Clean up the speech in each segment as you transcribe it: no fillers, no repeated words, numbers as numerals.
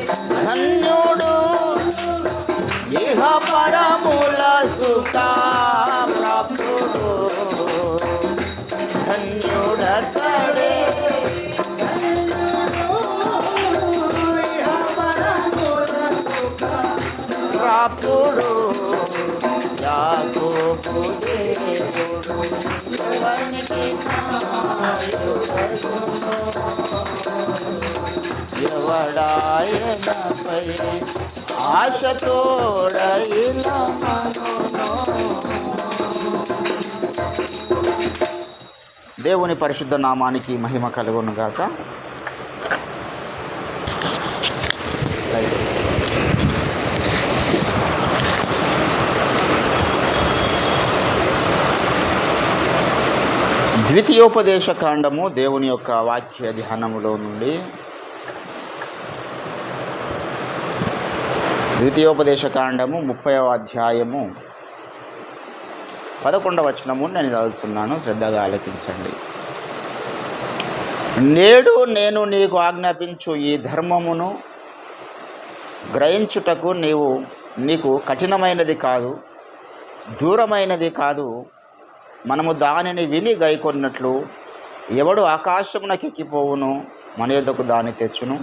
ధన్యుడు ఇహ పరముల సుఖ ప్రాప్తుడు ధన్యుడతడే ప్రాప్తుడు యాకోబు దేవుడు ఎవడాయనపై ఆశతోడైన దేవుని పరిశుద్ధ నామానికి మహిమ కలుగును గాక. ద్వితీయోపదేశ కాండము దేవుని యొక్క వాక్య ధ్యానములో నుండి ద్వితీయోపదేశ కాండము 30వ అధ్యాయము 11వ వచనము నేను చదువుతున్నాను, శ్రద్ధగా ఆలకించండి. నేడు నేను నీకు ఆజ్ఞాపించు ఈ ధర్మమును గ్రహించుటకు నీకు కఠినమైనది కాదు, దూరమైనది కాదు. మనము దానిని విని గైకొన్నట్లు ఎవడు ఆకాశమునకెక్కిపోవును మన యొద్దకు దాన్ని తెచ్చును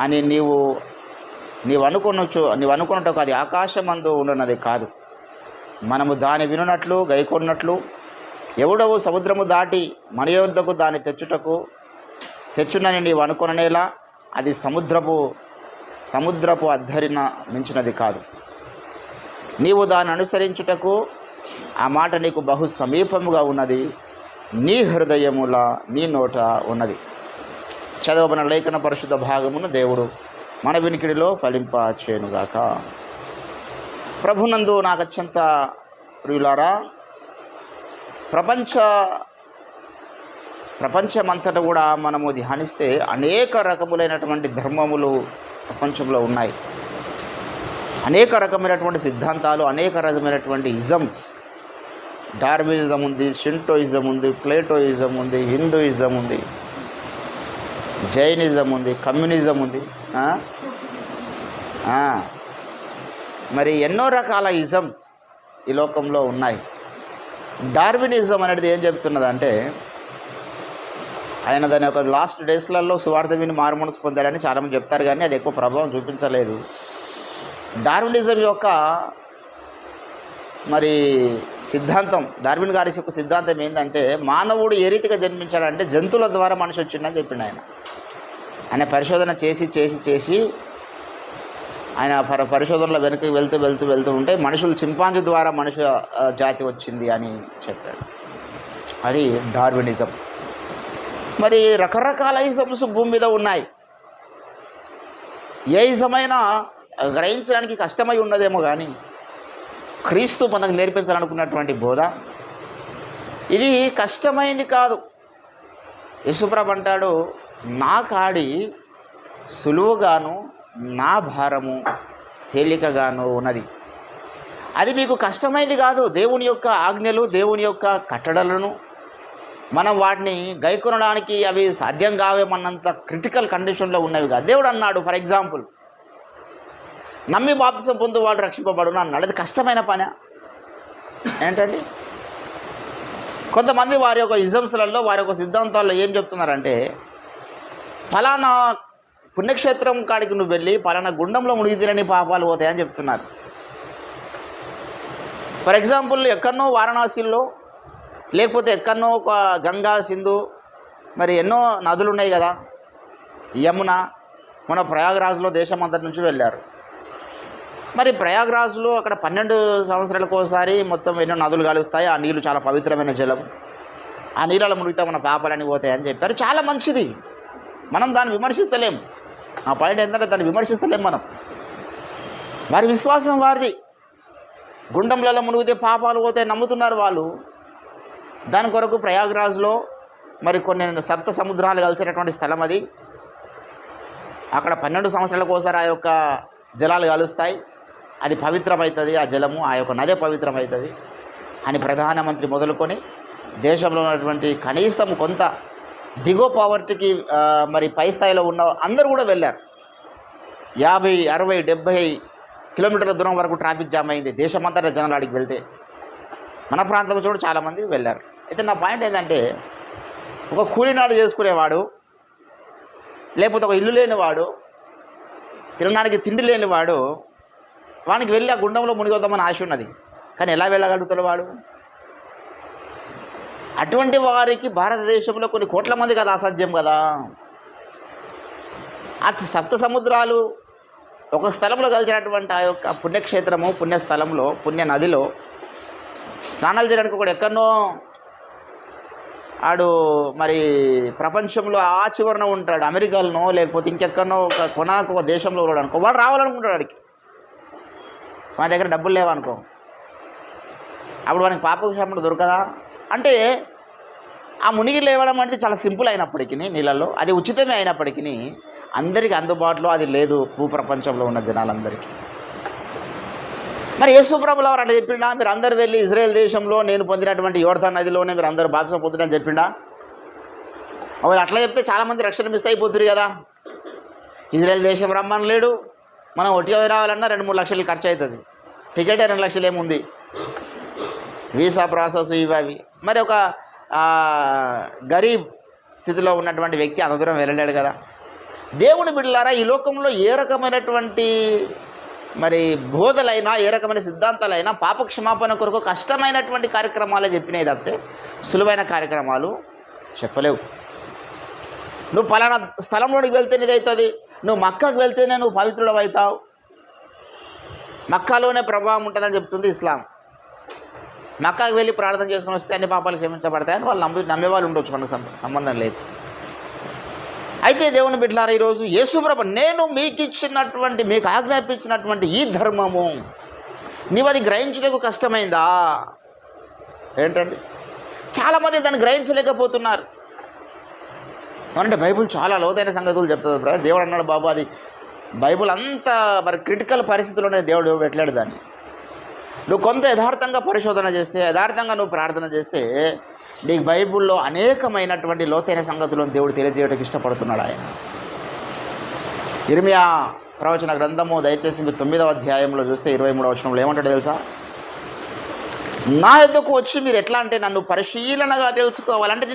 అని నీవు అనుకున్నట్టు అది ఆకాశమందు ఉండనది కాదు. మనము దాని వినున్నట్లు గైకొన్నట్లు ఎవడవు సముద్రము దాటి మన యొద్దకు దాన్ని తెచ్చునని నీవు అనుకొననేలా అది సముద్రపు అద్దరిన మించినది కాదు. నీవు దాన్ని అనుసరించుటకు ఆ మాట నీకు బహు సమీపముగా ఉన్నది, నీ హృదయముల నీ నోట ఉన్నది. చదవబడిన లేఖన పరిశుద్ధ భాగమును దేవుడు మన వినికిడిలో ఫలింప చేయునుగాక. ప్రభునందు నాకు అత్యంత ప్రియులారా, ప్రపంచమంతటా కూడా మనము ధ్యానిస్తే అనేక రకములైనటువంటి ధర్మములు ప్రపంచంలో ఉన్నాయి. అనేక రకమైనటువంటి సిద్ధాంతాలు, అనేక రకమైనటువంటి ఇజమ్స్. డార్వినిజం ఉంది, షింటోయిజం ఉంది, ప్లేటోయిజం ఉంది, హిందూయిజం ఉంది, జైనిజం ఉంది, కమ్యూనిజం ఉంది, మరి ఎన్నో రకాల ఇజమ్స్ ఈ లోకంలో ఉన్నాయి. డార్వినిజం అనేది ఏం చెప్తున్నదంటే, ఆయన దాని యొక్క లాస్ట్ డేస్లలో సువార్త విని మారుమనసు పొందారని చాలామంది చెప్తారు, కానీ అది ఎక్కువ ప్రభావం చూపించలేదు. డార్వినిజం యొక్క మరి సిద్ధాంతం, డార్విన్ గారి యొక్క సిద్ధాంతం ఏంటంటే, మానవుడు ఏ రీతిగా జన్మించాడంటే జంతువుల ద్వారా మనిషి వచ్చిందని చెప్పిండు. ఆయన పరిశోధన చేసి ఆయన పరిశోధనలో వెనక్కి వెళ్తూ ఉంటే మనుషులు చింపాంజీ ద్వారా మనుషు జాతి వచ్చింది అని చెప్పాడు. అది డార్వినిజం. మరి రకరకాల ఇజమ్స్ భూమి మీద ఉన్నాయి. ఏ ఇజమైనా గ్రహించడానికి కష్టమై ఉన్నదేమో, కానీ క్రీస్తు మనకు నేర్పించాలనుకున్నటువంటి బోధ ఇది కష్టమైంది కాదు. యేసుప్రభు అంటాడు, నా కాడి సులువుగాను నా భారము తేలికగాను ఉన్నది. అది మీకు కష్టమైంది కాదు. దేవుని యొక్క ఆజ్ఞలు, దేవుని యొక్క కట్టడలను మనం వాటిని గైకొనడానికి అవి సాధ్యం కావేమన్నంత క్రిటికల్ కండిషన్లో ఉన్నవి కాదు. దేవుడు అన్నాడు, ఫర్ ఎగ్జాంపుల్, నమ్మి బాప్తిసం పొందు వాడు రక్షింపబడును అన్నాడు. అది కష్టమైన పని ఏంటండి? కొంతమంది వారి యొక్క ఇజమ్స్లలో, వారి యొక్క సిద్ధాంతాల్లో ఏం చెప్తున్నారంటే, ఫలానా పుణ్యక్షేత్రం కాడికి నువ్వు వెళ్ళి ఫలానా గుండంలో మునిగితేనే పాపాలు పోతాయని చెప్తున్నారు. ఫర్ ఎగ్జాంపుల్, ఎక్కడనో వారణాసిలో, లేకపోతే ఎక్కడనో ఒక గంగా, సింధు, మరి ఎన్నో నదులు ఉన్నాయి కదా, యమున. మన ప్రయాగరాజ్లో దేశమంతటి నుంచి వెళ్ళారు. మరి ప్రయాగరాజ్లో అక్కడ 12 సంవత్సరాలకు ఒకసారి మొత్తం ఎన్నో నదులు కలుస్తాయి. ఆ నీళ్ళు చాలా పవిత్రమైన జలం. ఆ నీళ్ళలో మునిగితే మన పాపాలని పోతాయని చెప్పారు. చాలా మంచిది, మనం దాన్ని విమర్శిస్తలేం. ఆ పాయింట్ ఏంటంటే దాన్ని విమర్శిస్తలేం మనం. వారి విశ్వాసం వారిది. గుండంలలో మునిగితే పాపాలు పోతాయి నమ్ముతున్నారు వాళ్ళు. దాని కొరకు ప్రయాగరాజ్లో మరి కొన్ని సప్త సముద్రాలు కలిసేటటువంటి స్థలం అది. అక్కడ 12 సంవత్సరాలకు ఒకసారి ఆ యొక్క జలాలు కలుస్తాయి. అది పవిత్రమవుతుంది, ఆ జలము, ఆ యొక్క నదే పవిత్రమవుతుంది అని ప్రధానమంత్రి మొదలుకొని దేశంలో ఉన్నటువంటి కనీసం కొంత దిగో పావర్టీకి మరి పై స్థాయిలో ఉన్న అందరూ కూడా వెళ్ళారు. 50, 60, 70 కిలోమీటర్ల దూరం వరకు ట్రాఫిక్ జామ్ అయింది దేశమంతటా జనాలు ఆడికి వెళ్తే. మన ప్రాంతంలో చూడ చాలామంది వెళ్ళారు. అయితే నా పాయింట్ ఏంటంటే, ఒక కూలినాడు చేసుకునేవాడు, లేకపోతే ఒక ఇల్లు లేనివాడు, తినడానికి తిండి లేనివాడు, వానికి వెళ్ళి ఆ గుండంలో మునిగొద్దామని ఆశ ఉన్నది, కానీ ఎలా వెళ్ళగలుగుతాడు వాడు? అటువంటి వారికి భారతదేశంలో కొన్ని కోట్ల మంది కదా అసాధ్యం కదా. ఆ సప్త సముద్రాలు ఒక స్థలంలో కలిసినటువంటి ఆ యొక్క పుణ్యక్షేత్రము, పుణ్యస్థలంలో, పుణ్య నదిలో స్నానాలు చేయడానికి కూడా ఎక్కడనో ఆడు మరి ప్రపంచంలో ఆ చివరన ఉంటాడు, అమెరికాలోనో లేకపోతే ఇంకెక్కడనో ఒక కొనాకు ఒక దేశంలో ఉన్నాడు అనుకో, వాడు రావాలనుకుంటాడు. వాడికి మా దగ్గర డబ్బులు లేవనుకో, అప్పుడు వానికి పాపక్షేమం దొరకదా? అంటే ఆ మునిగి లేవడం అనేది చాలా సింపుల్ అయినప్పటికీ, నీళ్ళల్లో అది ఉచితమే అయినప్పటికీ అందరికీ అందుబాటులో అది లేదు భూప్రపంచంలో ఉన్న జనాలందరికీ. మరి యేసు ప్రభువు వారు అట్లా చెప్పిండా? మీరు అందరు వెళ్ళి ఇజ్రాయెల్ దేశంలో నేను పొందినటువంటి యోర్దాన్ నదిలోనే మీరు అందరూ బాప్తిసం పొందుతారని చెప్పిండా? అవి అట్లా చెప్తే చాలామంది రక్షణ మిస్ అయిపోతుంది కదా. ఇజ్రాయెల్ దేశం రమ్మని లేడు, మనం ఒట్టిగా రావాలన్నా 2-3 లక్షలు ఖర్చు అవుతుంది. టికెటే 2 లక్షలు ఏముంది, వీసా ప్రాసెస్ ఇవి అవి. మరి ఒక గరీబ్ స్థితిలో ఉన్నటువంటి వ్యక్తి అంత దూరం వెళ్ళలేడు కదా. దేవుని బిడ్డలారా, ఈ లోకంలో ఏ రకమైనటువంటి మరి బోధలైనా, ఏ రకమైన సిద్ధాంతాలైనా పాపక్షమాపణ కొరకు కష్టమైనటువంటి కార్యక్రమాలే చెప్పినాయి తప్పితే సులువైన కార్యక్రమాలు చెప్పలేవు. నువ్వు పలానా స్థలంలోనికి వెళ్తే నీదవుతుంది, నువ్వు మక్కాకు వెళ్తేనే నువ్వు పవిత్రుడు అవుతావు, మక్కాలోనే ప్రభావం ఉంటుందని చెప్తుంది ఇస్లాం. మక్కాకు వెళ్ళి ప్రార్థన చేసుకుని వస్తే అన్ని పాపాలు క్షమించబడతాయని వాళ్ళు నమ్మేవాళ్ళు ఉండొచ్చు, మనకు సంబంధం లేదు. అయితే దేవుని బిడ్డలారా, ఈరోజు యేసుప్రభు నేను మీకు ఇచ్చినటువంటి, మీకు ఆజ్ఞాపించినటువంటి ఈ ధర్మము నీవు అది గ్రహించడానికి కష్టమైందా? ఏంటండి, చాలామంది దాన్ని గ్రహించలేకపోతున్నారు. అంటే బైబుల్ చాలా లోతైన సంగతులు చెప్తుంది బ్రదర్. దేవుడు అన్నాడు బాబు, అది బైబుల్ అంత మరి క్రిటికల్ పరిస్థితుల్లోనే దేవుడు పెట్టలేడు దాన్ని. నువ్వు కొంత యథార్థంగా పరిశోధన చేస్తే, యథార్థంగా నువ్వు ప్రార్థన చేస్తే నీకు బైబుల్లో అనేకమైనటువంటి లోతైన సంగతులను దేవుడు తెలియజేయడానికి ఇష్టపడుతున్నాడు ఆయన. ఇర్మియా ప్రవచన గ్రంథము దయచేసి మీరు 9వ అధ్యాయంలో చూస్తే 23వ వచనంలో ఏమంటాడో తెలుసా? నా యొద్దకు వచ్చి మీరు ఎట్లా అంటే నన్ను పరిశీలనగా తెలుసుకోవాలంటే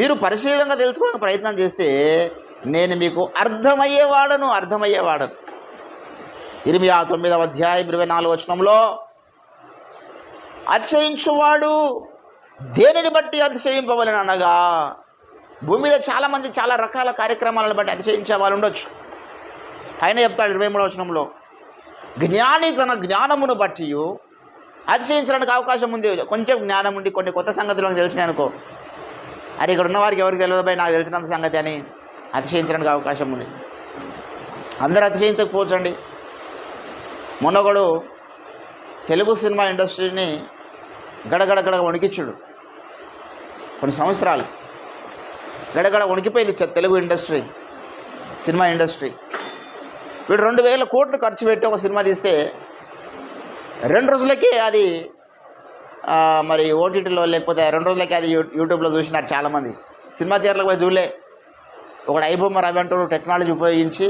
మీరు పరిశీలనగా తెలుసుకోవడానికి ప్రయత్నం చేస్తే నేను మీకు అర్థమయ్యేవాడను. ఇర్మియా 9వ అధ్యాయం 24వ వచనంలో అతిశయించువాడు దేనిని బట్టి అతిశయింపవలని అనగా, భూమి మీద చాలామంది చాలా రకాల కార్యక్రమాలను బట్టి అతిశయించే వాళ్ళు ఉండొచ్చు. ఆయన చెప్తాడు 23వ వచనంలో, జ్ఞాని తన జ్ఞానమును బట్టి అతిశయించడానికి అవకాశం ఉంది. కొంచెం జ్ఞానం ఉండి కొన్ని కొత్త సంగతులను తెలిసినాయి అనుకో, అది ఇక్కడ ఉన్నవారికి ఎవరికి తెలియదు భయ్ నాకు తెలిసినంత సంగతి అని అతిశయించడానికి అవకాశం ఉంది. అందరూ అతిశయించకపోవచ్చండి. మొన్నొకడు తెలుగు సినిమా ఇండస్ట్రీని గడగడ వణికిచ్చుడు. కొన్ని సంవత్సరాలు గడగడ వణికిపోయింది తెలుగు ఇండస్ట్రీ, సినిమా ఇండస్ట్రీ. వీడు 2000 కోట్లు ఖర్చు పెట్టి ఒక సినిమా తీస్తే 2 రోజులకే అది మరి ఓటీటీలో లేకపోతే 2 రోజులకే అది యూట్యూబ్లో చూసినారు చాలామంది. సినిమా థియేటర్లకు పోయి చూడలే. ఒకడు ఐబొమ్మ రవి అంటూ టెక్నాలజీ ఉపయోగించి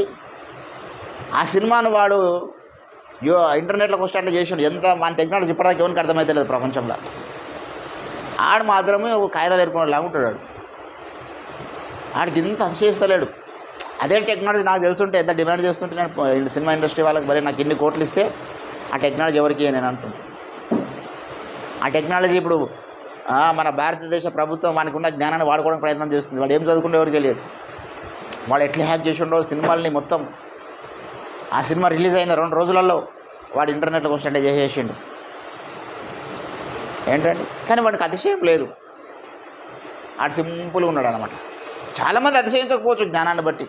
ఆ సినిమాను వాడు ఇంటర్నెట్లోకి వస్తే చేసాడు. ఎంత మన టెక్నాలజీ ఇప్పటిదాకా ఎవరికి అర్థమైతే లేదు ప్రపంచంలో. ఆడు మాత్రమే ఒక కాగితాలు ఏర్పడి లాగుంటాడు. ఆడికి ఇంత అతిశయిస్తలేడు. అదే టెక్నాలజీ నాకు తెలుసుంటే ఎంత డిమాండ్ చేస్తుంటే నేను సినిమా ఇండస్ట్రీ వాళ్ళకి మరి నాకు ఇన్ని కోట్లు ఇస్తే ఆ టెక్నాలజీ ఎవరికి నేను అంటున్నాను. ఆ టెక్నాలజీ ఇప్పుడు మన భారతదేశ ప్రభుత్వం వానికి ఉన్న జ్ఞానాన్ని వాడుకోవడానికి ప్రయత్నం చేస్తుంది. వాడు ఏం చదువుకుంటే ఎవరికి తెలియదు. వాడు ఎట్లా హ్యాక్ చేసి ఉండో సినిమాల్ని మొత్తం. ఆ సినిమా రిలీజ్ అయిన 2 రోజులలో వాడు ఇంటర్నెట్లోకి వస్తుంటే చేసేసిండు. ఏంటండి, కానీ వాడికి అతిశయం లేదు. ఆడు సింపుల్గా ఉన్నాడు అనమాట. చాలామంది అతిశయించకపోవచ్చు జ్ఞానాన్ని బట్టి.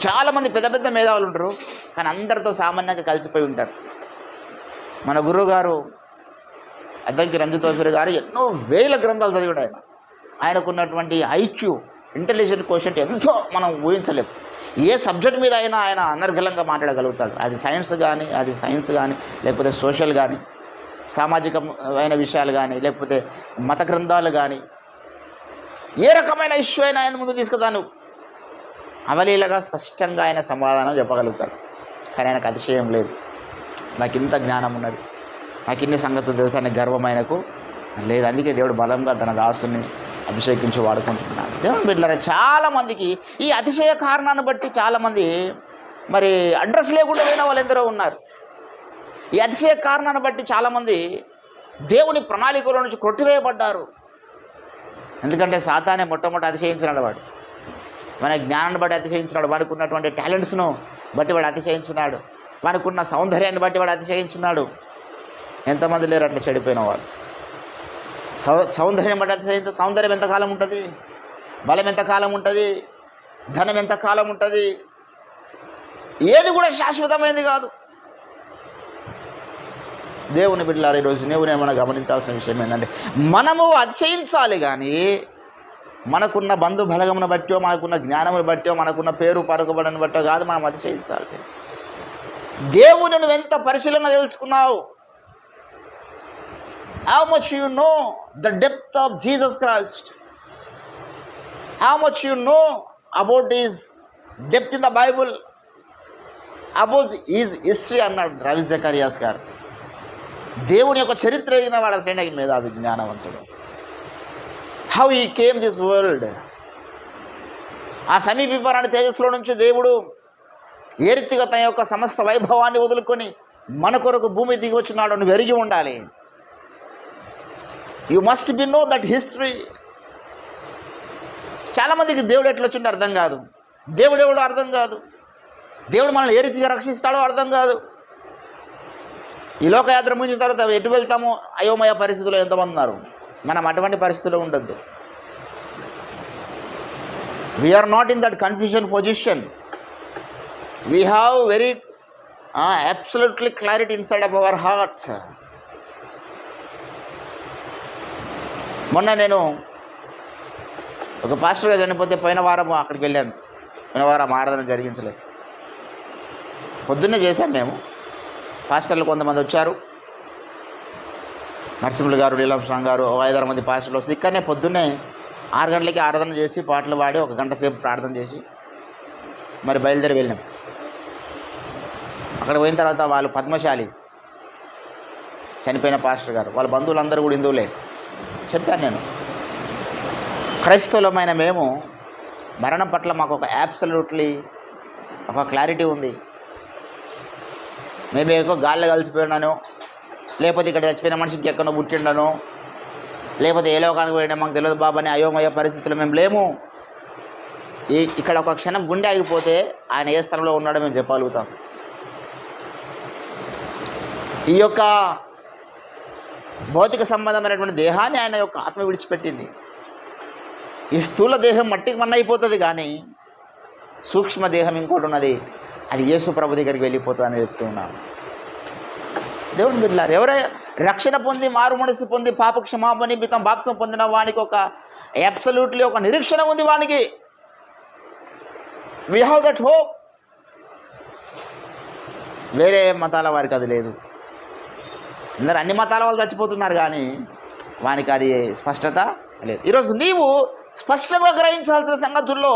చాలామంది పెద్ద పెద్ద మేధావులు ఉంటారు, కానీ అందరితో సామాన్యంగా కలిసిపోయి ఉంటారు. మన గురువు గారు అద్దంకి రంజిత్ తోఫీర్ గారు ఎన్నో వేల గ్రంథాలు చదివాడు. ఆయనకున్నటువంటి ఐక్యూ, ఇంటెలిజెంట్ కోషెంట్ ఎంతో మనం ఊహించలేము. ఏ సబ్జెక్ట్ మీద అయినా ఆయన అనర్గళంగా మాట్లాడగలుగుతాడు. అది సైన్స్ కానీ లేకపోతే సోషల్ కానీ, సామాజికమైన విషయాలు కానీ, లేకపోతే మత గ్రంథాలు కానీ, ఏ రకమైన ఇష్యూ అయినా ఆయన ముందు తీసుకుతాను. అవలీలగా స్పష్టంగా ఆయన సమాధానం చెప్పగలుగుతాడు. కానీ ఆయనకు అతిశయం లేదు. నాకు ఇంత జ్ఞానం ఉన్నది, నాకు ఇన్ని సంగతులు తెలుసు అనే గర్వం ఆయనకు లేదు. అందుకే దేవుడు బలంగా తన దాసుని అభిషేకించి వాడుకుంటున్నాడు. దేవుని బిడ్డలారా, చాలామందికి ఈ అతిశయ కారణాన్ని బట్టి చాలామంది మరి అడ్రస్ లేకుండా పోయిన వాళ్ళు ఎందరో ఉన్నారు. ఈ అతిశయ కారణాన్ని బట్టి చాలామంది దేవుని ప్రణాళికలో నుంచి కొట్టివేయబడ్డారు. ఎందుకంటే సాతానే మొట్టమొదటి అతిశయించినాడు. వాడు మన జ్ఞానాన్ని బట్టి అతిశయించినాడు, వాడికి ఉన్నటువంటి టాలెంట్స్ను బట్టి వాడు అతిశయించినాడు, వాడికి ఉన్న సౌందర్యాన్ని బట్టి వాడు అతిశయించినాడు. ఎంతమంది లేరు అట్లా చెడిపోయిన వాళ్ళు. సౌందర్యం బట్టి అతిశయిస్తే సౌందర్యం ఎంతకాలం ఉంటుంది? బలం ఎంతకాలం ఉంటుంది? ధనం ఎంతకాలం ఉంటుంది? ఏది కూడా శాశ్వతమైనది కాదు. దేవుని బిడ్డలారా, ఈరోజు నేను మనం గమనించాల్సిన విషయం ఏంటంటే, మనము అతిశయించాలి కానీ మనకున్న బంధు బలగమును బట్టో, మనకున్న జ్ఞానమును బట్టో, మనకున్న పేరు పరకబడని బట్టో కాదు మనం అతిశయించాల్సింది. దేవుని నువ్వు ఎంత పరిశీలన తెలుసుకున్నావు? How much you know the depth of Jesus Christ? How much you know about his depth in the Bible? About his history అన్నాడు రవి జకరియాస్ గారు. దేవుని యొక్క చరిత్ర అయిన వాడు అసలు మీద విజ్ఞానవంతుడు. How he came this world. ఆ సమీపరాని తేజస్సులో నుంచి దేవుడు ఏ రీతిగా తన యొక్క సమస్త వైభవాన్ని వదులుకొని మన కొరకు భూమి దిగి వచ్చినాడు. నువ్వు ఎరిగి ఉండాలి. You must be know that history. చాలామందికి దేవుడు ఎట్లా వచ్చిండో అర్థం కాదు, దేవుడు ఎవడో అర్థం కాదు, దేవుడు మనల్ని ఏ రీతిగా రక్షిస్తాడో అర్థం కాదు. ఈ లోకయాత్ర ముగించిన తర్వాత ఎటు వెళ్తామో అయోమయ పరిస్థితుల్లో ఎంతమంది ఉన్నారు. మనం అటువంటి పరిస్థితుల్లో ఉండద్దు. We are not in that confusion position. We have very absolutely clarity inside of our hearts. మొన్న నేను ఒక పాస్టర్గా చనిపోతే పోయిన వారం అక్కడికి వెళ్ళాను. పోయిన వారం ఆరాధన జరిగించలేదు. పొద్దున్నే చేశాం మేము. పాస్టర్లు కొంతమంది వచ్చారు. నరసింహులు గారు, నీలంశ్రాంగ్ గారు, 5-6 మంది పాస్టర్లు వస్తే ఇక్కడనే పొద్దున్నే 6 గంటలకి ఆరాధన చేసి పాటలు పాడి 1 గంట సేపు ప్రార్థన చేసి మరి బయలుదేరి వెళ్ళాం. అక్కడ పోయిన తర్వాత వాళ్ళు పద్మశాలి చనిపోయిన పాస్టర్ గారు, వాళ్ళ బంధువులందరూ కూడా హిందువులే. చెప్పాను నేను, క్రైస్తవులమైన మేము మరణం పట్ల మాకు ఒక అబ్సల్యూట్లీ ఒక క్లారిటీ ఉంది. మేము ఎక్కువ గాల్లో కలిసిపోయినాను, లేకపోతే ఇక్కడ చచ్చిపోయిన మనిషికి ఎక్కడో పుట్టిండను, లేకపోతే ఏ లోకానికి పోయినా మాకు తెలియదు బాబా అని అయోమయ పరిస్థితులు మేము లేము. ఇక్కడ ఒక క్షణం గుండె ఆగిపోతే ఆయన ఏ స్థలంలో ఉన్నాడో మేము చెప్పగలుగుతాం. ఈ యొక్క భౌతిక సంబంధమైనటువంటి దేహాన్ని ఆయన యొక్క ఆత్మ విడిచిపెట్టింది. ఈ స్థూల దేహం మట్టికి మన్న అయిపోతుంది, కానీ సూక్ష్మ దేహం ఇంకోటి ఉన్నది, అది యేసు ప్రభు దగ్గరికి వెళ్ళిపోతుందని చెప్తున్నాను. దేవుని బిడ్డలారా, ఎవరైనా రక్షణ పొంది మారు మనసు పొంది పాప క్షమాపణ నిమిత్తం బాప్సం పొందిన వానికి ఒక అబ్సల్యూట్లీ ఒక నిరీక్షణ ఉంది. వానికి వీ హ్యావ్ దట్ హోప్. వేరే మతాల వారికి అది లేదు. అందరూ అన్ని మతాల వాళ్ళు చచ్చిపోతున్నారు, కానీ వానికి అది స్పష్టత లేదు. ఈరోజు నీవు స్పష్టంగా గ్రహించాల్సిన సంగతుల్లో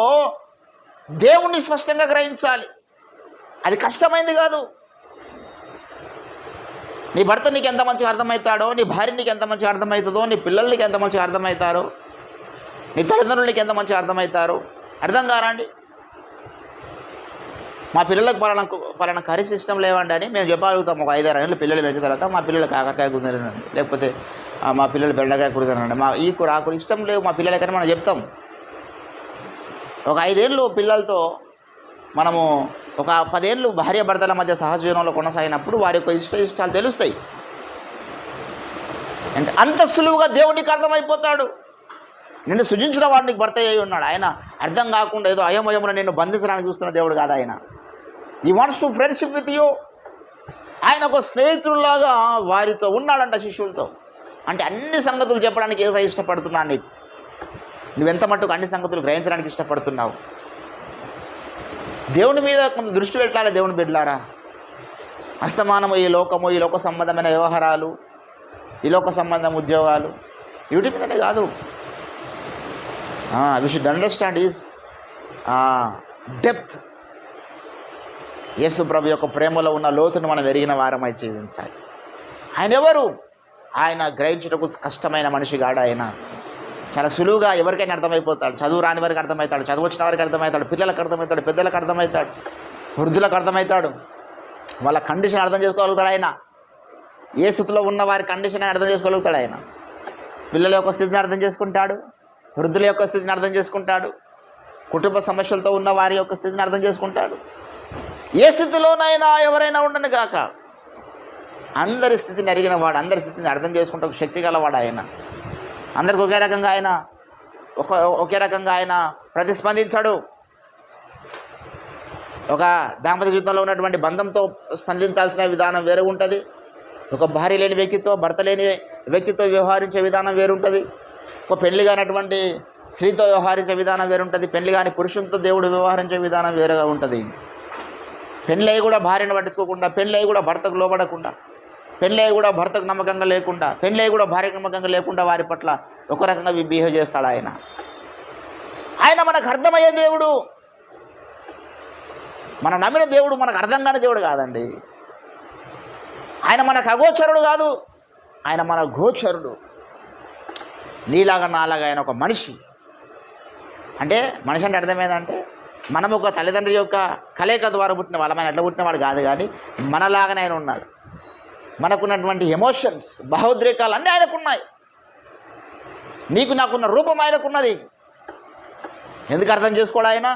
దేవుణ్ణి స్పష్టంగా గ్రహించాలి. అది కష్టమైంది కాదు. నీ భర్త నీకు ఎంత మంచిగా అర్థమవుతాడో, నీ భార్య నీకు ఎంత మంచిగా అర్థమవుతుందో, నీ పిల్లలు నీకు ఎంత మంచిగా అర్థమవుతారో, నీ తల్లిదండ్రులు నీకు ఎంత మంచిగా అర్థమవుతారో అర్థం కారండి. మా పిల్లలకు పలానా కర్రీ సిస్టమ్ లేవండి అని మేము చెప్పగలుగుతాం. ఒక 5-6 ఏళ్ళు పిల్లలు పెంచిన తర్వాత మా పిల్లలు కాకరకాయ కుదిరినండి, లేకపోతే మా పిల్లలు బెండకాయ కుదిరినండి, మా ఈ కూర ఆ కూర ఇష్టం లేవు మా పిల్లలకని మనం చెప్తాం. ఒక 5 ఏళ్ళు పిల్లలతో మనము ఒక 10 ఏళ్ళు భార్యాభర్తల మధ్య సహజీవనంలో కొనసాగినప్పుడు వారి యొక్క ఇష్టాలు తెలుస్తాయి. అంటే అంత సులువుగా దేవుడికి అర్థమైపోతాడు. నిన్ను సృజించిన వాడు నీకు భర్త అయి ఉన్నాడు. ఆయన అర్థం కాకుండా ఏదో అయోమయమున నిన్ను బంధించడానికి చూస్తున్న దేవుడు కాదు ఆయన. ఈ wants to friendship with you. ఆయన ఒక స్నేహితుల్లాగా వారితో ఉన్నాడంట, శిష్యులతో. అంటే అన్ని సంగతులు చెప్పడానికి ఏదో ఇష్టపడుతున్నాను నీకు. నువ్వెంత మట్టుకు అన్ని సంగతులు గ్రహించడానికి ఇష్టపడుతున్నావు. దేవుని మీద కొంత దృష్టి పెట్టాలి. దేవుని బిడ్డలారా, అస్తమానము ఈ లోకము, ఈ లోక సంబంధమైన వ్యవహారాలు, ఈ లోక సంబంధం ఉద్యోగాలు వీటి మీదనే కాదు. We should understand is depth, Yesu ప్రభు యొక్క ప్రేమలో ఉన్న లోతును మనం ఎరిగిన వారమై జీవించాలి. ఆయన ఎవరు? ఆయన గ్రహించుటకు కష్టమైన మనిషి కాడు. ఆయన చాలా సులువుగా ఎవరికైనా అర్థమైపోతాడు. చదువు రాని వారికి అర్థమవుతాడు, చదువు వచ్చిన వారికి అర్థమవుతాడు, పిల్లలకు అర్థమవుతాడు, పెద్దలకు అర్థమవుతాడు, వృద్ధులకు అర్థమవుతాడు. వాళ్ళ కండిషన్ అర్థం చేసుకోగలుగుతాడు ఆయన. ఏ స్థితిలో ఉన్న వారి కండిషన్ అర్థం చేసుకోగలుగుతాడు ఆయన. పిల్లల యొక్క స్థితిని అర్థం చేసుకుంటాడు, వృద్ధుల యొక్క స్థితిని అర్థం చేసుకుంటాడు, కుటుంబ సమస్యలతో ఉన్న వారి యొక్క స్థితిని అర్థం చేసుకుంటాడు. ఏ స్థితిలోనైనా ఎవరైనా ఉండను గాక అందరి స్థితిని అడిగిన వాడు, అందరి స్థితిని అర్థం చేసుకుంటే ఒక శక్తి గలవాడు ఆయన. అందరికి ఒకే రకంగా ఆయన ప్రతిస్పందించాడు. ఒక దాంపత్య జీవితంలో ఉన్నటువంటి బంధంతో స్పందించాల్సిన విధానం వేరే ఉంటుంది. ఒక భార్య లేని వ్యక్తితో, భర్త లేని వ్యక్తితో వ్యవహరించే విధానం వేరుంటుంది. ఒక పెళ్లి కానటువంటి స్త్రీతో వ్యవహరించే విధానం వేరుంటుంది. పెళ్లి కాని పురుషునితో దేవుడు వ్యవహరించే విధానం వేరుగా ఉంటుంది. పెళ్ళై కూడా భార్యను పట్టించుకోకుండా, పెళ్ళై కూడా భర్తకు లోబడకుండా, పెళ్ళై కూడా భర్తకు నమ్మకంగా లేకుండా, పెళ్ళై కూడా భార్యకు నమ్మకంగా లేకుండా వారి పట్ల ఒక రకంగా బిహేవ్ చేస్తాడు ఆయన. ఆయన మనకు అర్థమయ్యే దేవుడు. మనం నమ్మిన దేవుడు మనకు అర్థం కాని దేవుడు కాదండి. ఆయన మనకు అగోచరుడు కాదు, ఆయన మన గోచరుడు. నీలాగా నాలాగా ఆయన ఒక మనిషి. అంటే మనిషి అంటే అర్థమైందంటే మనం ఒక తల్లిదండ్రి యొక్క కలయిక ద్వారా పుట్టిన వాళ్ళం. ఆయన ఎట్లా పుట్టినవాడు కాదు, కానీ మనలాగానే ఆయన ఉన్నాడు. మనకున్నటువంటి ఎమోషన్స్, భావోద్రేకాలు అన్నీ ఆయనకున్నాయి. నీకు నాకున్న రూపం ఆయనకున్నది. ఎందుకు అర్థం చేసుకోడు ఆయన?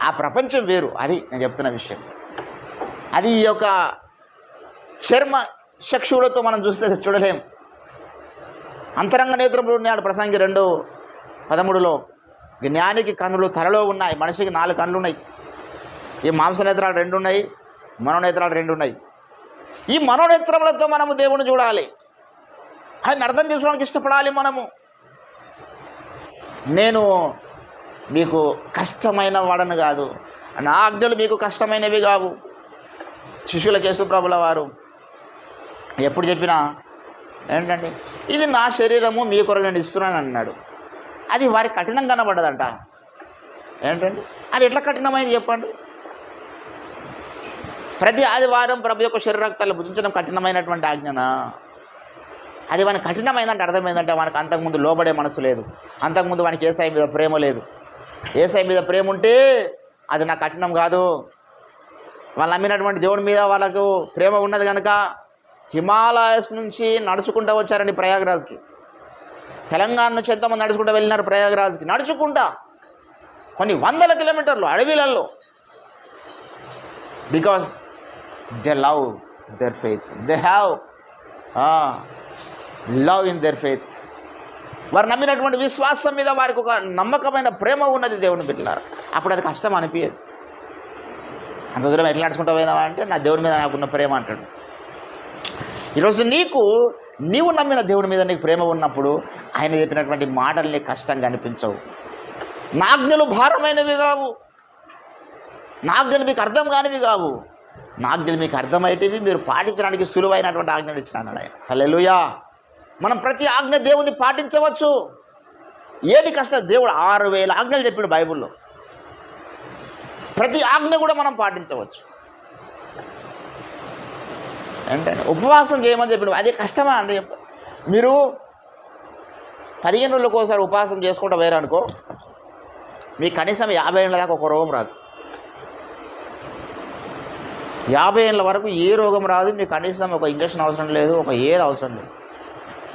ఆ ప్రపంచం వేరు. అది నేను చెప్తున్న విషయం. అది ఈ యొక్క చర్మ చక్షువులతో మనం చూడలేం. అంతరంగ నేత్రములు ఉన్నాడు. ప్రసంగి 2:13 జ్ఞానికి కన్నులు తలలో ఉన్నాయి, మనిషికి 4 కన్నులు ఉన్నాయి. ఈ మాంస నేత్రాలు 2 ఉన్నాయి, మనోనేత్రాలు 2 ఉన్నాయి. ఈ మనోనేత్రములతో మనము దేవుని చూడాలి, ఆయన అర్థం చేసుకోవడానికి ఇష్టపడాలి. మనము నేను మీకు కష్టమైన వాడను కాదు, నా ఆజ్ఞలు మీకు కష్టమైనవి కావు. శిష్యులకు యేసు ప్రభుల వారు ఎప్పుడు చెప్పినా ఏంటండి, ఇది నా శరీరము మీ కొరకు నేను ఇస్తున్నాను అన్నాడు. అది వారి కఠినం కనబడ్డదంట. ఏంటండి అది ఎట్లా కఠినమైంది చెప్పండి? ప్రతి ఆదివారం ప్రభు యొక్క శరీరరక్తాలు భుజించడం కఠినమైనటువంటి ఆజ్ఞనా? అది వానికి కఠినమైందంటే అర్థమైందంటే వానికి అంతకుముందు లోబడే మనసు లేదు, అంతకుముందు వానికి యేసయ్య మీద ప్రేమ లేదు. యేసయ్య మీద ప్రేమ ఉంటే అది నాకు కఠినం కాదు. వాళ్ళు నమ్మినటువంటి దేవుని మీద వాళ్ళకు ప్రేమ ఉన్నది కనుక హిమాలయస్ నుంచి నడుచుకుంటూ వచ్చారండి ప్రయాగరాజ్కి. తెలంగాణ నుంచి ఎంతోమంది నడుచుకుంటూ వెళ్ళినారు ప్రయాగరాజ్కి, నడుచుకుంటా కొన్ని వందల కిలోమీటర్లు అడవిలలో. Because they love their faith, they have love in their faith. వారు నమ్మినటువంటి విశ్వాసం మీద వారికి ఒక నమ్మకమైన ప్రేమ ఉన్నది దేవుని బిడ్డలారా. అప్పుడు అది కష్టం అనిపించదు. అంత దూరం ఎట్లా నడుచుకుంటూ పోయినావా అంటే నా దేవుని మీద నాకున్న ప్రేమ అంటాడు. ఈరోజు నీవు నమ్మిన దేవుని మీద నీకు ప్రేమ ఉన్నప్పుడు ఆయన చెప్పినటువంటి మాటలు నీకు కష్టంగా అనిపించవు. నా ఆజ్ఞలు భారమైనవి కావు, నా ఆజ్ఞలు మీకు అర్థం కానివి కావు, నా ఆజ్ఞలు మీకు అర్థమయ్యేటివి, మీరు పాటించడానికి సులువైనటువంటి ఆజ్ఞలు ఇచ్చినాడు ఆయన. హల్లెలూయా. మనం ప్రతి ఆజ్ఞ దేవుని పాటించవచ్చు. ఏది కష్టం? దేవుడు 6000 ఆజ్ఞలు చెప్పాడు బైబిల్లో. ప్రతి ఆజ్ఞ కూడా మనం పాటించవచ్చు. ఏంటంటే ఉపవాసం చేయమని చెప్పాడు. అదే కష్టమా అండి? మీరు 15 రోజులకు ఒకసారి ఉపవాసం చేసుకుంటూ పోయారనుకో, మీకు కనీసం 50 ఏళ్ళ దాకా ఒక రోగం రాదు. 50 ఏళ్ళ వరకు ఏ రోగం రాదు. మీకు కనీసం ఒక ఇంజక్షన్ అవసరం లేదు, ఒక ఏది అవసరం లేదు.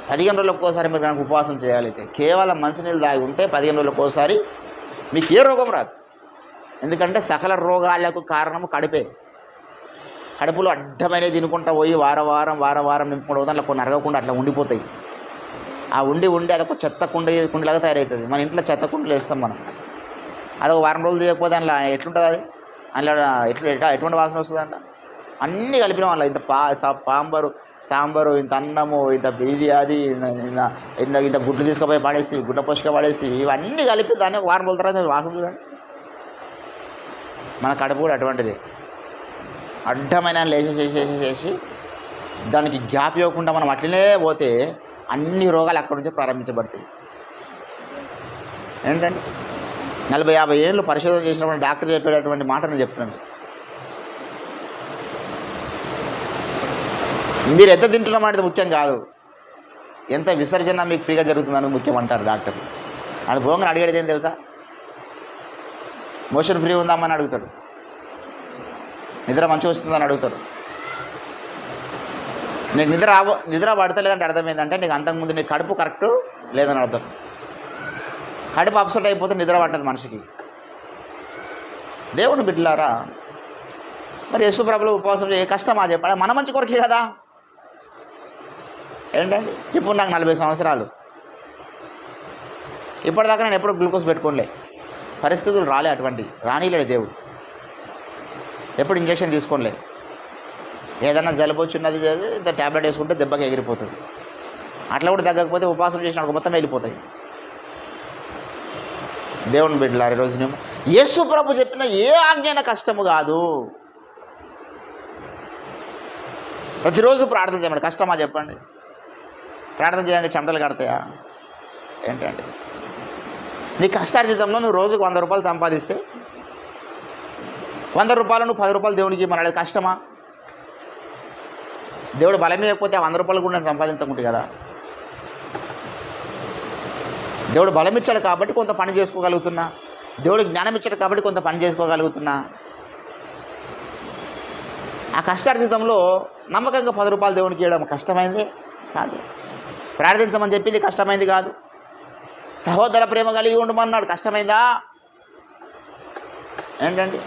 15 రోజులకు ఒకసారి మీరు కనుక ఉపవాసం చేయాలైతే, కేవలం మంచినీళ్ళు తాగి ఉంటే 15 రోజులకు ఒకసారి మీకు ఏ రోగం రాదు. ఎందుకంటే సకల రోగాలకు కారణము కడుపే. కడుపులో అడ్డమైనవి తినుకుంటా పోయి వారం వారం నింపుకుంటూ దాంట్లో కొన్ని అరగకుండా అట్లా ఉండిపోతాయి. ఆ ఉండి అదొక చెత్త కుండలాగా తయారవుతుంది. మన ఇంట్లో చెత్త కుండలు వేస్తాం మనం. అదొక వారం రోజులు తీయకపోతే అందులో ఎట్లుంటుంది? అది అందులో ఎటువంటి వాసన వస్తుందంట. అన్నీ కలిపిన వాళ్ళ ఇంత సాంబారు, ఇంత అన్నము, ఇంత ఇది అది, ఇంత గుడ్లు తీసుకుపోయి పాడేస్తాయి, గుడ్డ పోషక పాడేస్తాయి. ఇవన్నీ కలిపి దాన్ని వారం రోజుల తర్వాత వాసన చూడండి. మన కడుపు కూడా అటువంటిది. అడ్డమైన చేసి దానికి గ్యాప్ ఇవ్వకుండా మనం అట్లనే పోతే అన్ని రోగాలు అక్కడి నుంచే ప్రారంభించబడతాయి. ఏంటంటే 40-50 ఏళ్ళు పరిశోధన చేసినటువంటి డాక్టర్ చెప్పేటటువంటి మాట నేను చెప్తున్నాను. మీరు ఎంత తింటున్నాం అనేది ముఖ్యం కాదు, ఎంత విసర్జన మీకు ఫ్రీగా జరుగుతుందనేది ముఖ్యం అంటారు డాక్టర్. అది భోంగా అడిగేది ఏం తెలుసా? మోషన్ ఫ్రీ ఉందామని అడుగుతాడు, నిద్ర మంచిగా వస్తుందని అడుగుతాడు. నీకు నిద్ర పడతలేదంటే అర్థం ఏంటంటే నీకు అంతకుముందు నీ కడుపు కరెక్ట్ లేదని అర్థం. కడుపు అప్సెట్ అయిపోతే నిద్ర పట్టదు మనిషికి. దేవుని బిడ్డలారా, మరి యేసు ప్రభువు ఉపవాసం ఏ కష్టమా చెప్పాలి? మన మంచి కొరకే కదా. ఏంటండి, ఇప్పుడు నాకు 40 సంవత్సరాలు, ఇప్పటిదాకా నేను ఎప్పుడు గ్లూకోజ్ పెట్టుకోలే, పరిస్థితులు రాలే, అటువంటి రానిలేడు దేవుడు. ఎప్పుడు ఇంజక్షన్ తీసుకోలే, ఏదన్నా జలుబు వచ్చినది ఇంత ట్యాబ్లెట్ వేసుకుంటే దెబ్బకి ఎగిరిపోతుంది. అట్లా కూడా తగ్గకపోతే ఉపవాసం చేసిన మొత్తం వెళ్ళిపోతాయి. దేవుని బిడ్డలారా, ఈరోజు యేసు ప్రభు చెప్పిన ఏ ఆజ్ఞైన కష్టము కాదు. ప్రతిరోజు ప్రార్థన చేయమండి, కష్టమా చెప్పండి? ప్రార్థన చేయడానికి చెమటలు కడతాయా ఏంటండి? నీ కష్టార్జితంలో నువ్వు రోజుకు 100 రూపాయలు సంపాదిస్తే 100 రూపాయలు నువ్వు 10 రూపాయలు దేవునికి ఇవ్వమన్నాడు, కష్టమా? దేవుడు బలం ఇవ్వకపోతే ఆ 100 రూపాయలు కూడా నేను సంపాదించకుంటే కదా. దేవుడు బలం ఇచ్చాడు కాబట్టి కొంత పని చేసుకోగలుగుతున్నా, దేవుడు జ్ఞానం ఇచ్చాడు కాబట్టి కొంత పని చేసుకోగలుగుతున్నా. ఆ కష్టార్జితంలో నమ్మకంగా 10 రూపాయలు దేవునికి ఇవ్వడం కష్టమైంది కాదు. ప్రార్థించమని చెప్పింది కష్టమైంది కాదు. సహోదర ప్రేమ కలిగి ఉండమన్నాడు, కష్టమైందా ఏంటండి?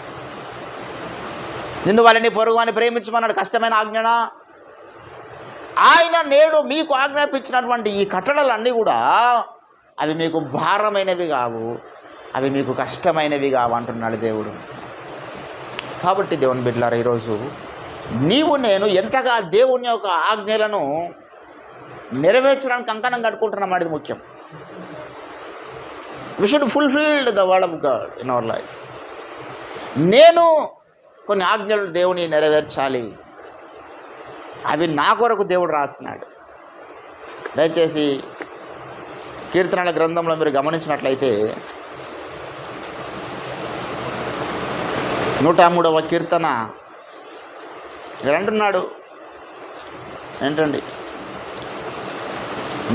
నిన్ను వాళ్ళని పొరుగు అని ప్రేమించమన్నాడు, కష్టమైన ఆజ్ఞనా? ఆయన నేడు మీకు ఆజ్ఞాపించినటువంటి ఈ కట్టడలన్నీ కూడా అవి మీకు భారమైనవి కావు, అవి మీకు కష్టమైనవి కావు అంటున్నాడు దేవుడు. కాబట్టి దేవుని బిడ్డలారా, ఈరోజు నీవు నేను ఎంతగా దేవుని యొక్క ఆజ్ఞలను నెరవేర్చడానికి కంకణం కట్టుకుంటున్నాం అనేది ముఖ్యం. We should fulfilled the word of God in our life. నేను కొన్ని ఆజ్ఞలు దేవుని నెరవేర్చాలి, అవి నా కొరకు దేవుడు రాస్తున్నాడు. దయచేసి కీర్తనల గ్రంథంలో మీరు గమనించినట్లయితే 103వ కీర్తన ఇక్కడ అంటున్నాడు ఏంటండి,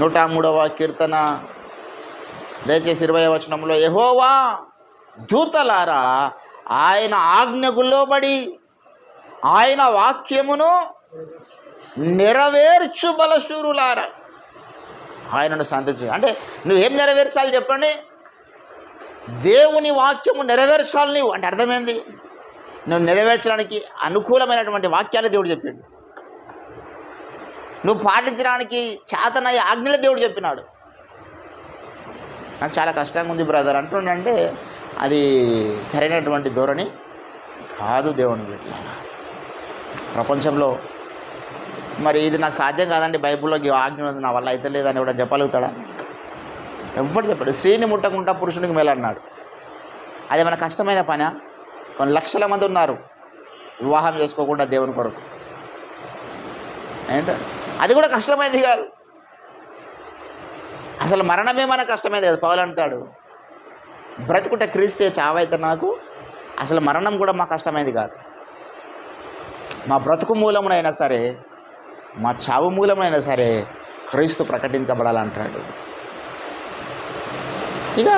103వ కీర్తన దయచేసి 20వ వచనంలో, యెహోవా దూతలారా ఆయన ఆజ్ఞకు లోబడి ఆయన వాక్యమును నెరవేర్చు బలశూరులారా ఆయనను శాంతించు. అంటే నువ్వేం నెరవేర్చాలి చెప్పండి? దేవుని వాక్యము నెరవేర్చాలి నీవు. అంటే అర్థమైంది, నువ్వు నెరవేర్చడానికి అనుకూలమైనటువంటి వాక్యాలు దేవుడు చెప్పాడు, నువ్వు పాటించడానికి చేతనయ్యే ఆజ్ఞలు దేవుడు చెప్పినాడు. నాకు చాలా కష్టంగా ఉంది బ్రదర్ అంటుండంటే అది సరైనటువంటి ధోరణి కాదు. దేవుని బిడ్డ ప్రపంచంలో మరి ఇది నాకు సాధ్యం కాదండి, బైబిల్లోకి ఆజ్ఞ ఉంది, నా వల్ల అయితే లేదని కూడా చెప్పగలుగుతాడా? ఎవ్వడు చెప్పాడు. స్త్రీని ముట్టకుండా పురుషునికి మేలన్నాడు. అది మన కష్టమైన పని. కొన్ని లక్షల మంది ఉన్నారు వివాహం చేసుకోకుండా దేవుని కొరకు. ఏంటంటే అది కూడా కష్టమైంది కాదు, అసలు మరణమే మనకు కష్టమైంది కదా. పౌలు అంటాడు, బ్రతుకుంటే క్రీస్తే చావైతే నాకు, అసలు మరణం కూడా మా కష్టమైంది కాదు. మా బ్రతుకు మూలమునైనా సరే, మా చావు మూలమైనా సరే క్రీస్తు ప్రకటించబడాలంటాడు. ఇక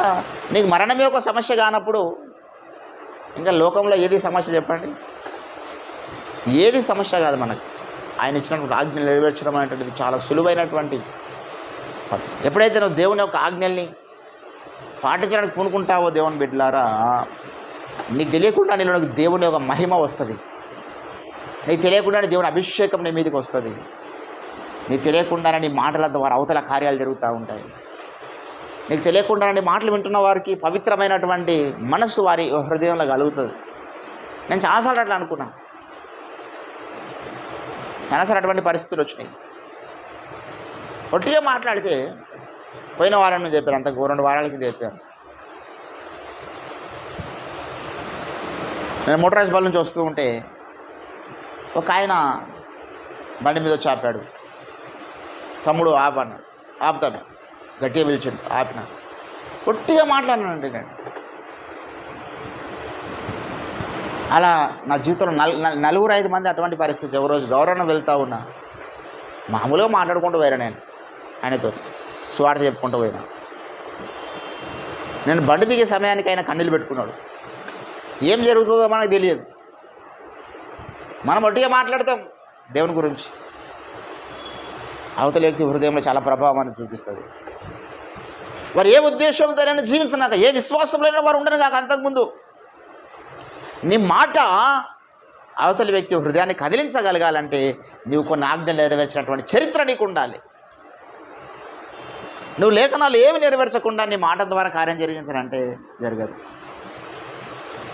నీకు మరణమే ఒక సమస్య కానప్పుడు ఇంకా లోకంలో ఏది సమస్య చెప్పండి? ఏది సమస్య కాదు మనకు. ఆయన ఇచ్చినటువంటి ఆజ్ఞలు నెరవేర్చడం అనేటువంటిది చాలా సులువైనటువంటి పద్ధతి. ఎప్పుడైతే నువ్వు దేవుని యొక్క ఆజ్ఞల్ని పాటించడానికి పూనుకుంటావో దేవుని బిడ్డలారా, నీకు తెలియకుండా నీలో దేవుని యొక్క మహిమ వస్తుంది. నీకు తెలియకుండానే దేవుని అభిషేకం నీ మీదకి వస్తుంది. నీకు తెలియకుండానే నీ మాటల ద్వారా అవతల కార్యాలు జరుగుతూ ఉంటాయి. నీకు తెలియకుండానే నీ మాటలు వింటున్న వారికి పవిత్రమైనటువంటి మనస్సు వారి హృదయంలో కలుగుతుంది. నేను చాలాసార్లు అట్లా అనుకున్నా, చాలాసార్లు అటువంటి పరిస్థితులు వచ్చినాయి. ఒట్టిగా మాట్లాడితే పోయిన వారం నుంచి చెప్పారు, అంత 2 వారాల కింద చెప్పారు. నేను మోటార్ బల్ నుంచి వస్తూ ఉంటే ఒక ఆయన బండి మీద వచ్చి ఆపాడు. తమ్ముడు ఆపుతాను, గట్టిగా పిలిచాడు, ఆపిన. ఒట్టిగా మాట్లాడినానండి నేను. అలా నా జీవితంలో నలుగురు 5 మంది అటువంటి పరిస్థితి. ఒకరోజు గౌరవం వెళ్తూ ఉన్నా, మామూలుగా మాట్లాడుకుంటూ పోయినా, నేను ఆయనతో స్వార్థ చెప్పుకుంటూ పోయినా. నేను బండి దిగే సమయానికి ఆయన కన్నీళ్ళు పెట్టుకున్నాడు. ఏం జరుగుతుందో మనకు తెలియదు. మనం ఒట్టిగా మాట్లాడతాం దేవుని గురించి, అవతల వ్యక్తి హృదయంలో చాలా ప్రభావాన్ని చూపిస్తుంది. వారు ఏ ఉద్దేశంతో జీవించినాక, ఏ విశ్వాసం లేని వారు ఉండరు కాక అంతకుముందు నీ మాట అవతలి వ్యక్తి హృదయాన్ని కదిలించగలగాలంటే నువ్వు కొన్ని ఆజ్ఞలు నెరవేర్చినటువంటి చరిత్ర నీకు ఉండాలి. నువ్వు లేఖనాలు ఏమి నెరవేర్చకుండా నీ మాట ద్వారా కార్యం జరిగించాలంటే జరగదు.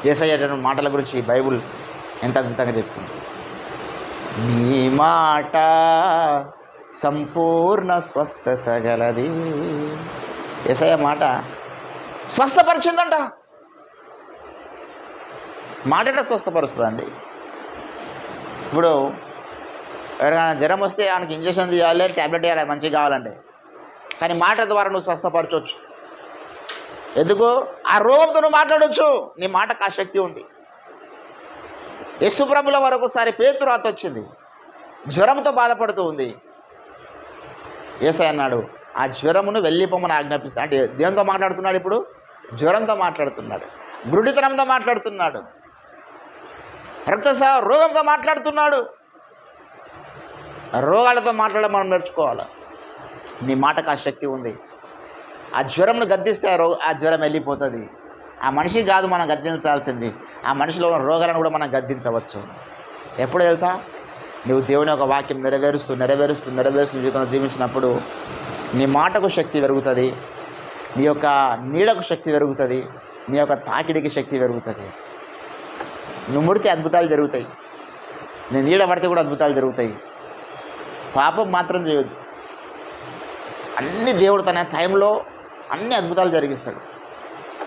యేసయ్య మాటల గురించి బైబుల్ ఎంత అద్భుతంగా చెప్తుంది. నీ మాట సంపూర్ణ స్వస్థత గలది. యేసయ్య మాట స్వస్థపరిచిందంట. మాట ఎట్లా స్వస్థపరుస్తుందండి? ఇప్పుడు ఎవరికైనా జ్వరం వస్తే ఆయనకి ఇంజక్షన్ తీయాలి, ట్యాబ్లెట్ వేయాలి, మంచిగా కావాలంటే. కానీ మాట ద్వారా నువ్వు స్వస్థపరచవచ్చు. ఎందుకు? ఆ రోగంతో నువ్వు మాట్లాడవచ్చు. నీ మాటకు ఆ శక్తి ఉంది. యేసుప్రభుల వారు ఒకసారి పేతురు రాత వచ్చింది, జ్వరంతో బాధపడుతూ ఉంది. యేసయ్య అన్నాడు, ఆ జ్వరమును వెళ్ళిపోమని ఆజ్ఞాపిస్తా. అంటే దేంతో మాట్లాడుతున్నాడు? ఇప్పుడు జ్వరంతో మాట్లాడుతున్నాడు, గురుడితనంతో మాట్లాడుతున్నాడు, రక్తస్రావ రోగంతో మాట్లాడుతున్నాడు. రోగాలతో మాట్లాడడం మనం నేర్చుకోవాలి. నీ మాటకు ఆ శక్తి ఉంది. ఆ జ్వరంను గద్దిస్తే ఆ జ్వరం వెళ్ళిపోతుంది. ఆ మనిషి కాదు మనం గద్దించాల్సింది, ఆ మనిషిలో ఉన్న రోగాలను కూడా మనం గద్దించవచ్చు. ఎప్పుడు తెలుసా? నువ్వు దేవుని యొక్క వాక్యం నెరవేరుస్తూ జీవితంలో జీవించినప్పుడు నీ మాటకు శక్తి పెరుగుతుంది, నీ యొక్క నీడకు శక్తి పెరుగుతుంది, నీ యొక్క తాకిడికి శక్తి పెరుగుతుంది. నువ్వు ముడితే అద్భుతాలు జరుగుతాయి, నీ నీడ పడితే కూడా అద్భుతాలు జరుగుతాయి. పాపం మాత్రం చేయొద్దు. అన్ని దేవుడు తన టైంలో అన్ని అద్భుతాలు జరిగిస్తాడు.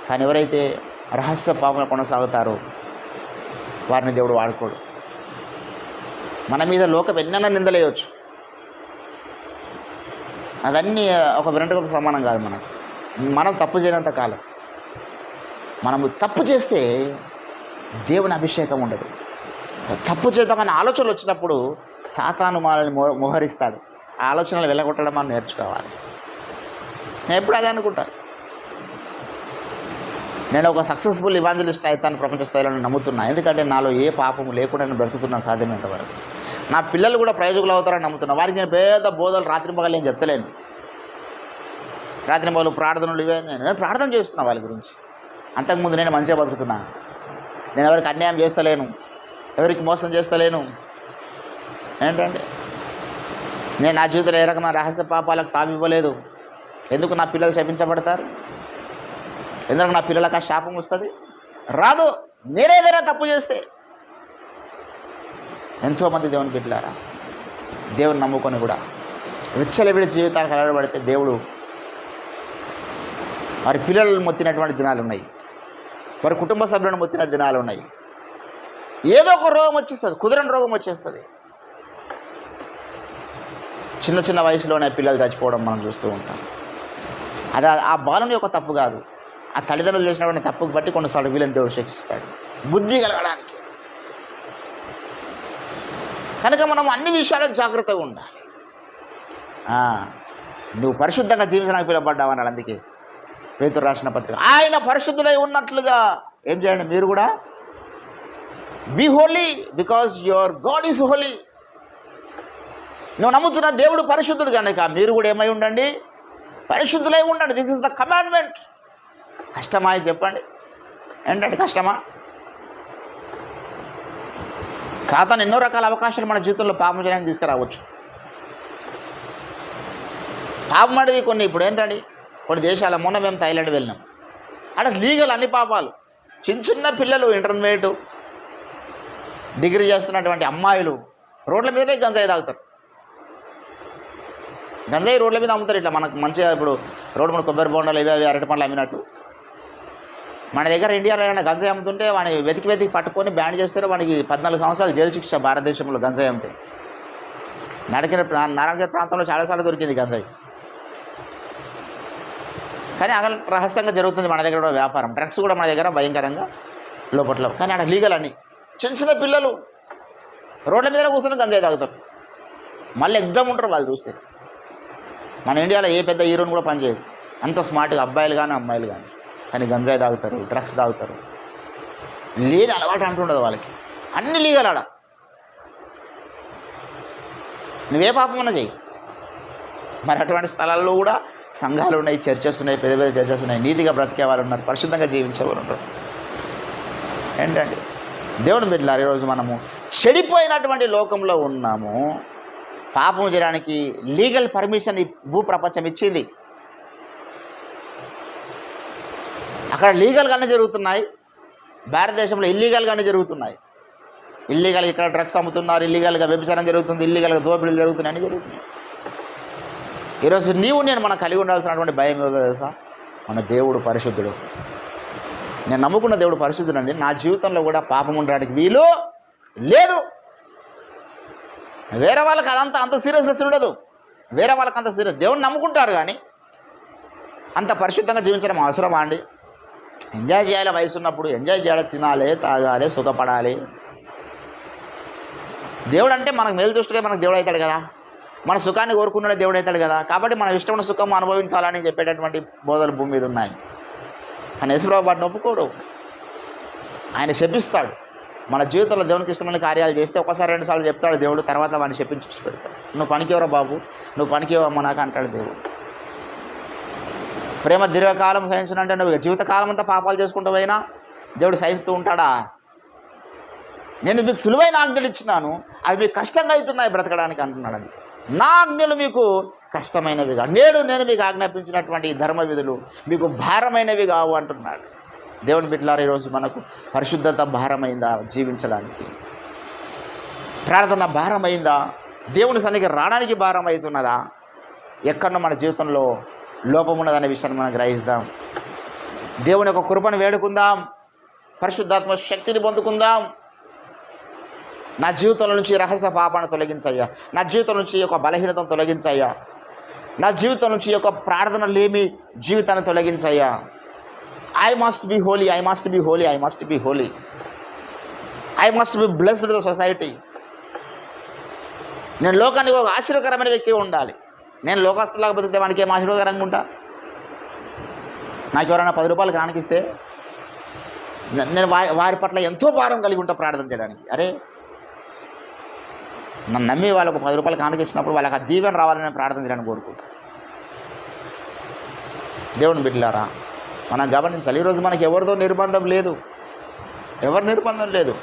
కానీ ఎవరైతే రహస్య పాపం కొనసాగుతారో వారిని దేవుడు వాడుకోడు. మన మీద లోకం ఎన్నైనా నిందలేయవచ్చు, అవన్నీ ఒక వెంట్రుకతో సమానం కాదు. మనం తప్పు చేయనంత కాలం. మనము తప్పు చేస్తే దేవుని అభిషేకం ఉండదు. తప్పు చేద్దామని ఆలోచనలు వచ్చినప్పుడు సాతాను మనల్ని మోహరిస్తాడు. ఆ ఆలోచనలు వెళ్ళగొట్టడం మనం నేర్చుకోవాలి. నేను ఎప్పుడు అదే అనుకుంటా. నేను ఒక సక్సెస్ఫుల్ ఇవాంజలిస్ట్ అవుతాను ప్రపంచ స్థాయిలో నమ్ముతున్నా. ఎందుకంటే నాలో ఏ పాపము లేకుండా నేను బ్రతుకుతున్నాను సాధ్యమైనంతవరకు. నా పిల్లలు కూడా ప్రయోజకులు అవుతారని నమ్ముతున్నా. వారికి నేను పేద బోధలు రాత్రి పగలు నేను చెప్తలేను. రాత్రి పగలు ప్రార్థనలు ఇవే నేను ప్రార్థన చేస్తున్నా వాళ్ళ గురించి. అంతకుముందు నేను మంచిగా బతుకుతున్నా. నేను ఎవరికి అన్యాయం చేస్తలేను, ఎవరికి మోసం చేస్తలేను. ఏంటంటే నేను నా జీవితంలో ఏ రకమైన రహస్య పాపాలకు తావివ్వలేదు. ఎందుకు నా పిల్లలు శపించబడతారు? ఎందుకు నా పిల్లలకు ఆ శాపం వస్తుంది? రాదు. నేనేదైనా తప్పు చేస్తే. ఎంతోమంది దేవుని బిడ్డలారా దేవుని నమ్ముకొని కూడా విచ్చలవిడి జీవితానికి అలవాటుపడితే దేవుడు వారి పిల్లలను మొత్తినటువంటి దినాలు ఉన్నాయి, వారి కుటుంబ సభ్యులను మొత్తిన దినాలు ఉన్నాయి. ఏదో ఒక రోగం వచ్చేస్తుంది, కుదరని రోగం వచ్చేస్తుంది. చిన్న చిన్న వయసులోనే పిల్లలు చచ్చిపోవడం మనం చూస్తూ ఉంటాం. అది ఆ బాలుని యొక్క తప్పు కాదు, ఆ తల్లిదండ్రులు చేసినటువంటి తప్పుకు బట్టి కొన్నిసార్లు వీళ్ళని దేవుడు శిక్షిస్తాడు బుద్ధి కలగడానికి. కనుక మనం అన్ని విషయాలకు జాగ్రత్తగా ఉండాలి. నువ్వు పరిశుద్ధంగా జీవించడానికి పిలువబడ్డావు అన్నాడు. అందుకే పేతురు రాసిన పత్రిక, ఆయన పరిశుద్ధులై ఉన్నట్లుగా ఏం చేయండి మీరు కూడా. Be holy because your God is holy. నువ్వు నమ్ముతున్న దేవుడు పరిశుద్ధుడు కనుక మీరు కూడా ఏమై ఉండండి, పరిశుద్ధులై ఉండండి. This is the commandment. కష్టమా ఇది చెప్పండి? ఏంటంటే కష్టమా? సాతాను ఎన్నో రకాల అవకాశాలు మన జీవితంలో పాపం చేయడానికి తీసుకురావచ్చు. పాపం అనేది కొన్ని ఇప్పుడు ఏంటండి, కొన్ని దేశాల మొన్న మేము థాయిలాండ్ వెళ్ళినాం. అక్కడ లీగల్ అన్ని పాపాలు. చిన్న చిన్న పిల్లలు ఇంటర్మీడియట్ డిగ్రీ చేస్తున్నటువంటి అమ్మాయిలు రోడ్ల మీదనే గంజాయి తాగుతారు. గంజాయి రోడ్ల మీద అమ్ముతారు. ఇట్లా మనకు మంచిగా ఇప్పుడు రోడ్డు మీద కొబ్బరి బొండాలు ఇవి అరటి పండ్లు అమ్మినట్టు మన దగ్గర ఇండియాలో ఏమైనా గంజాయి అమ్ముతుంటే వాడిని వెతికి పట్టుకొని బ్యాన్ చేస్తారు. వానికి 14 సంవత్సరాలు జైలు శిక్ష భారతదేశంలో గంజాయి అమ్మితే. నారాయణగిరి ప్రాంతంలో చాలాసార్లు దొరికింది గంజాయి. కానీ అక్కడ రహస్యంగా జరుగుతుంది మన దగ్గర కూడా వ్యాపారం. డ్రగ్స్ కూడా మన దగ్గర భయంకరంగా లోపట్లో. కానీ అక్కడ లీగల్ అని చిన్న చిన్న పిల్లలు రోడ్ల మీద కూర్చొని గంజాయి తాగుతారు. మళ్ళీ ఎగ్జామ్ ఉంటారు వాళ్ళు చూస్తే. మన ఇండియాలో ఏ పెద్ద హీరోని కూడా పనిచేయదు, అంత స్మార్ట్గా అబ్బాయిలు కానీ అమ్మాయిలు కానీ. కానీ గంజాయి తాగుతారు, డ్రగ్స్ తాగుతారు. లేని అలవాటు అంటుండదు వాళ్ళకి, అన్ని లీగల్ ఆడ. నువ్వే పాపమన్నా చెయ్యి. మరి అటువంటి స్థలాల్లో కూడా సంఘాలు ఉన్నాయి, చర్చస్ ఉన్నాయి, పెద్ద పెద్ద చర్చస్ ఉన్నాయి. నీతిగా బ్రతికే వాళ్ళు ఉన్నారు, పరిశుద్ధంగా జీవించేవారు ఉన్నారు. ఏంటండి దేవుని బిడ్డలారా, ఈరోజు మనము చెడిపోయినటువంటి లోకంలో ఉన్నాము. పాపం చేయడానికి లీగల్ పర్మిషన్ ఈ భూప్రపంచం ఇచ్చింది. అక్కడ లీగల్గానే జరుగుతున్నాయి, భారతదేశంలో ఇల్లీగల్గానే జరుగుతున్నాయి. ఇల్లీగల్గా ఇక్కడ డ్రగ్స్ అమ్ముతున్నారు, ఇల్లీగల్గా వ్యభిచారం జరుగుతుంది, ఇల్లీగల్గా దోపిడీలు జరుగుతున్నాయి, అన్నీ జరుగుతున్నాయి. ఈరోజు నీవు నేను మనం కలిగి ఉండాల్సినటువంటి భయం ఏదో తెలుసా? మన దేవుడు పరిశుద్ధుడు. నేను నమ్ముకున్న దేవుడు పరిశుద్ధుడు అండి. నా జీవితంలో కూడా పాపం ఉండడానికి వీలు లేదు. వేరే వాళ్ళకి అదంతా అంత సీరియస్నెస్ ఉండదు. వేరే వాళ్ళకి అంత సీరియస్, దేవుడిని నమ్ముకుంటారు కానీ అంత పరిశుద్ధంగా జీవించడం అవసరమా అండి? ఎంజాయ్ చేయాలి, వయసు ఉన్నప్పుడు ఎంజాయ్ చేయాలి, తినాలి, తాగాలి, సుఖపడాలి. దేవుడు అంటే మనకు మేలు చూస్తే మనకు దేవుడు అవుతాడు కదా, మన సుఖాన్ని కోరుకున్నాడే దేవుడు అవుతాడు కదా. కాబట్టి మనం ఇష్టమైన సుఖం అనుభవించాలని చెప్పేటటువంటి బోధలు భూమి మీద ఉన్నాయి. కానీ యేసుప్రభు వాటిని ఒప్పుకోడు, ఆయన శపిస్తాడు. మన జీవితంలో దేవునికి ఇష్టమైన కార్యాలు చేస్తే ఒకసారి 2 సార్లు చెప్తాడు దేవుడు, తర్వాత వాడిని శపించి పెడతాడు. నువ్వు పనికివరా బాబు, నువ్వు పనికివమ్మా నాకు అంటాడు దేవుడు. ప్రేమ దీర్ఘకాలం సహించనంటే నువ్వు జీవితకాలం అంతా పాపాలు చేసుకుంటూ పోయినా దేవుడు సహిస్తూ ఉంటాడా? నేను మీకు సులువైన ఆజ్ఞలు ఇచ్చినాను, అవి మీకు కష్టంగా అవుతున్నాయి బ్రతకడానికి అంటున్నాడు. అందుకే నా ఆజ్ఞలు మీకు కష్టమైనవిగా, నేను మీకు ఆజ్ఞాపించినటువంటి ధర్మ విధులు మీకు భారమైనవి కావు అంటున్నాడు. దేవుని బిడ్డలారా, ఈరోజు మనకు పరిశుద్ధత భారమైందా? జీవించడానికి ప్రార్థన భారమైందా? దేవుని సన్నిధికి రావడానికి భారం అవుతున్నదా? ఎక్కడో మన జీవితంలో లోపం ఉన్నదనే విషయాన్ని మనం గ్రహిస్తాం. దేవుని యొక్క కృపను వేడుకుందాం, పరిశుద్ధాత్మ శక్తిని పొందుకుందాం. నా జీవితంలో నుంచి రహస్య పాపాన్ని తొలగించయ్యా, నా జీవితం నుంచి ఈ యొక్క బలహీనతను తొలగించయ్యా, నా జీవితం నుంచి ఈ యొక్క ప్రార్థన లేమి జీవితాన్ని తొలగించయ్యా. I must be holy, I must be holy, I must be holy. I must be blessed to the society. నేను లోకానికి ఒక ఆశీర్వకరమైన వ్యక్తిగా ఉండాలి. నేను లోకస్తులాగా బతికితే వానికి ఏం ఆశీర్వకరంగా ఉంటా? నాకు ఎవరైనా 10 రూపాయలు కానికిస్తే నేను వారి పట్ల ఎంతో భారం కలిగి ఉంటా ప్రార్థన చేయడానికి. అరే, నన్ను నమ్మి వాళ్ళకు 10 రూపాయలు కానికిచ్చినప్పుడు వాళ్ళకి ఆ దీవెన రావాలని ప్రార్థన చేయడానికి కోరుకుంటా. దేవుని బిడ్డలారా, మనం గమనించాలి. ఈరోజు మనకి ఎవరితో నిర్బంధం లేదు, ఎవరి నిర్బంధం లేదు.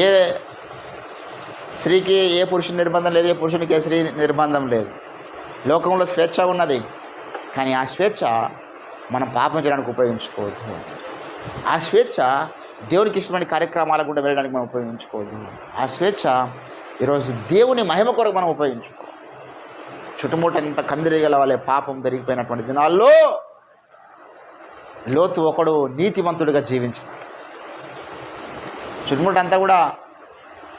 ఏ స్త్రీకి ఏ పురుషుని నిర్బంధం లేదు, ఏ పురుషునికి ఏ స్త్రీ నిర్బంధం లేదు. లోకంలో స్వేచ్ఛ ఉన్నది, కానీ ఆ స్వేచ్ఛ మనం పాపం చేయడానికి ఉపయోగించుకోవద్దు. ఆ స్వేచ్ఛ దేవునికి ఇష్టమైన కార్యక్రమాలకు కూడా వెళ్ళడానికి మనం ఉపయోగించుకోవద్దు. ఆ స్వేచ్ఛ ఈరోజు దేవుని మహిమ కొరకు మనం ఉపయోగించుకోవాలి. చుట్టుముట్టంత కందిరీగల వాళ్ళే పాపం పెరిగిపోయినటువంటి దినాల్లో లోతు ఒకడు నీతిమంతుడిగా జీవించినాడు. చుట్టుముట్టంతా కూడా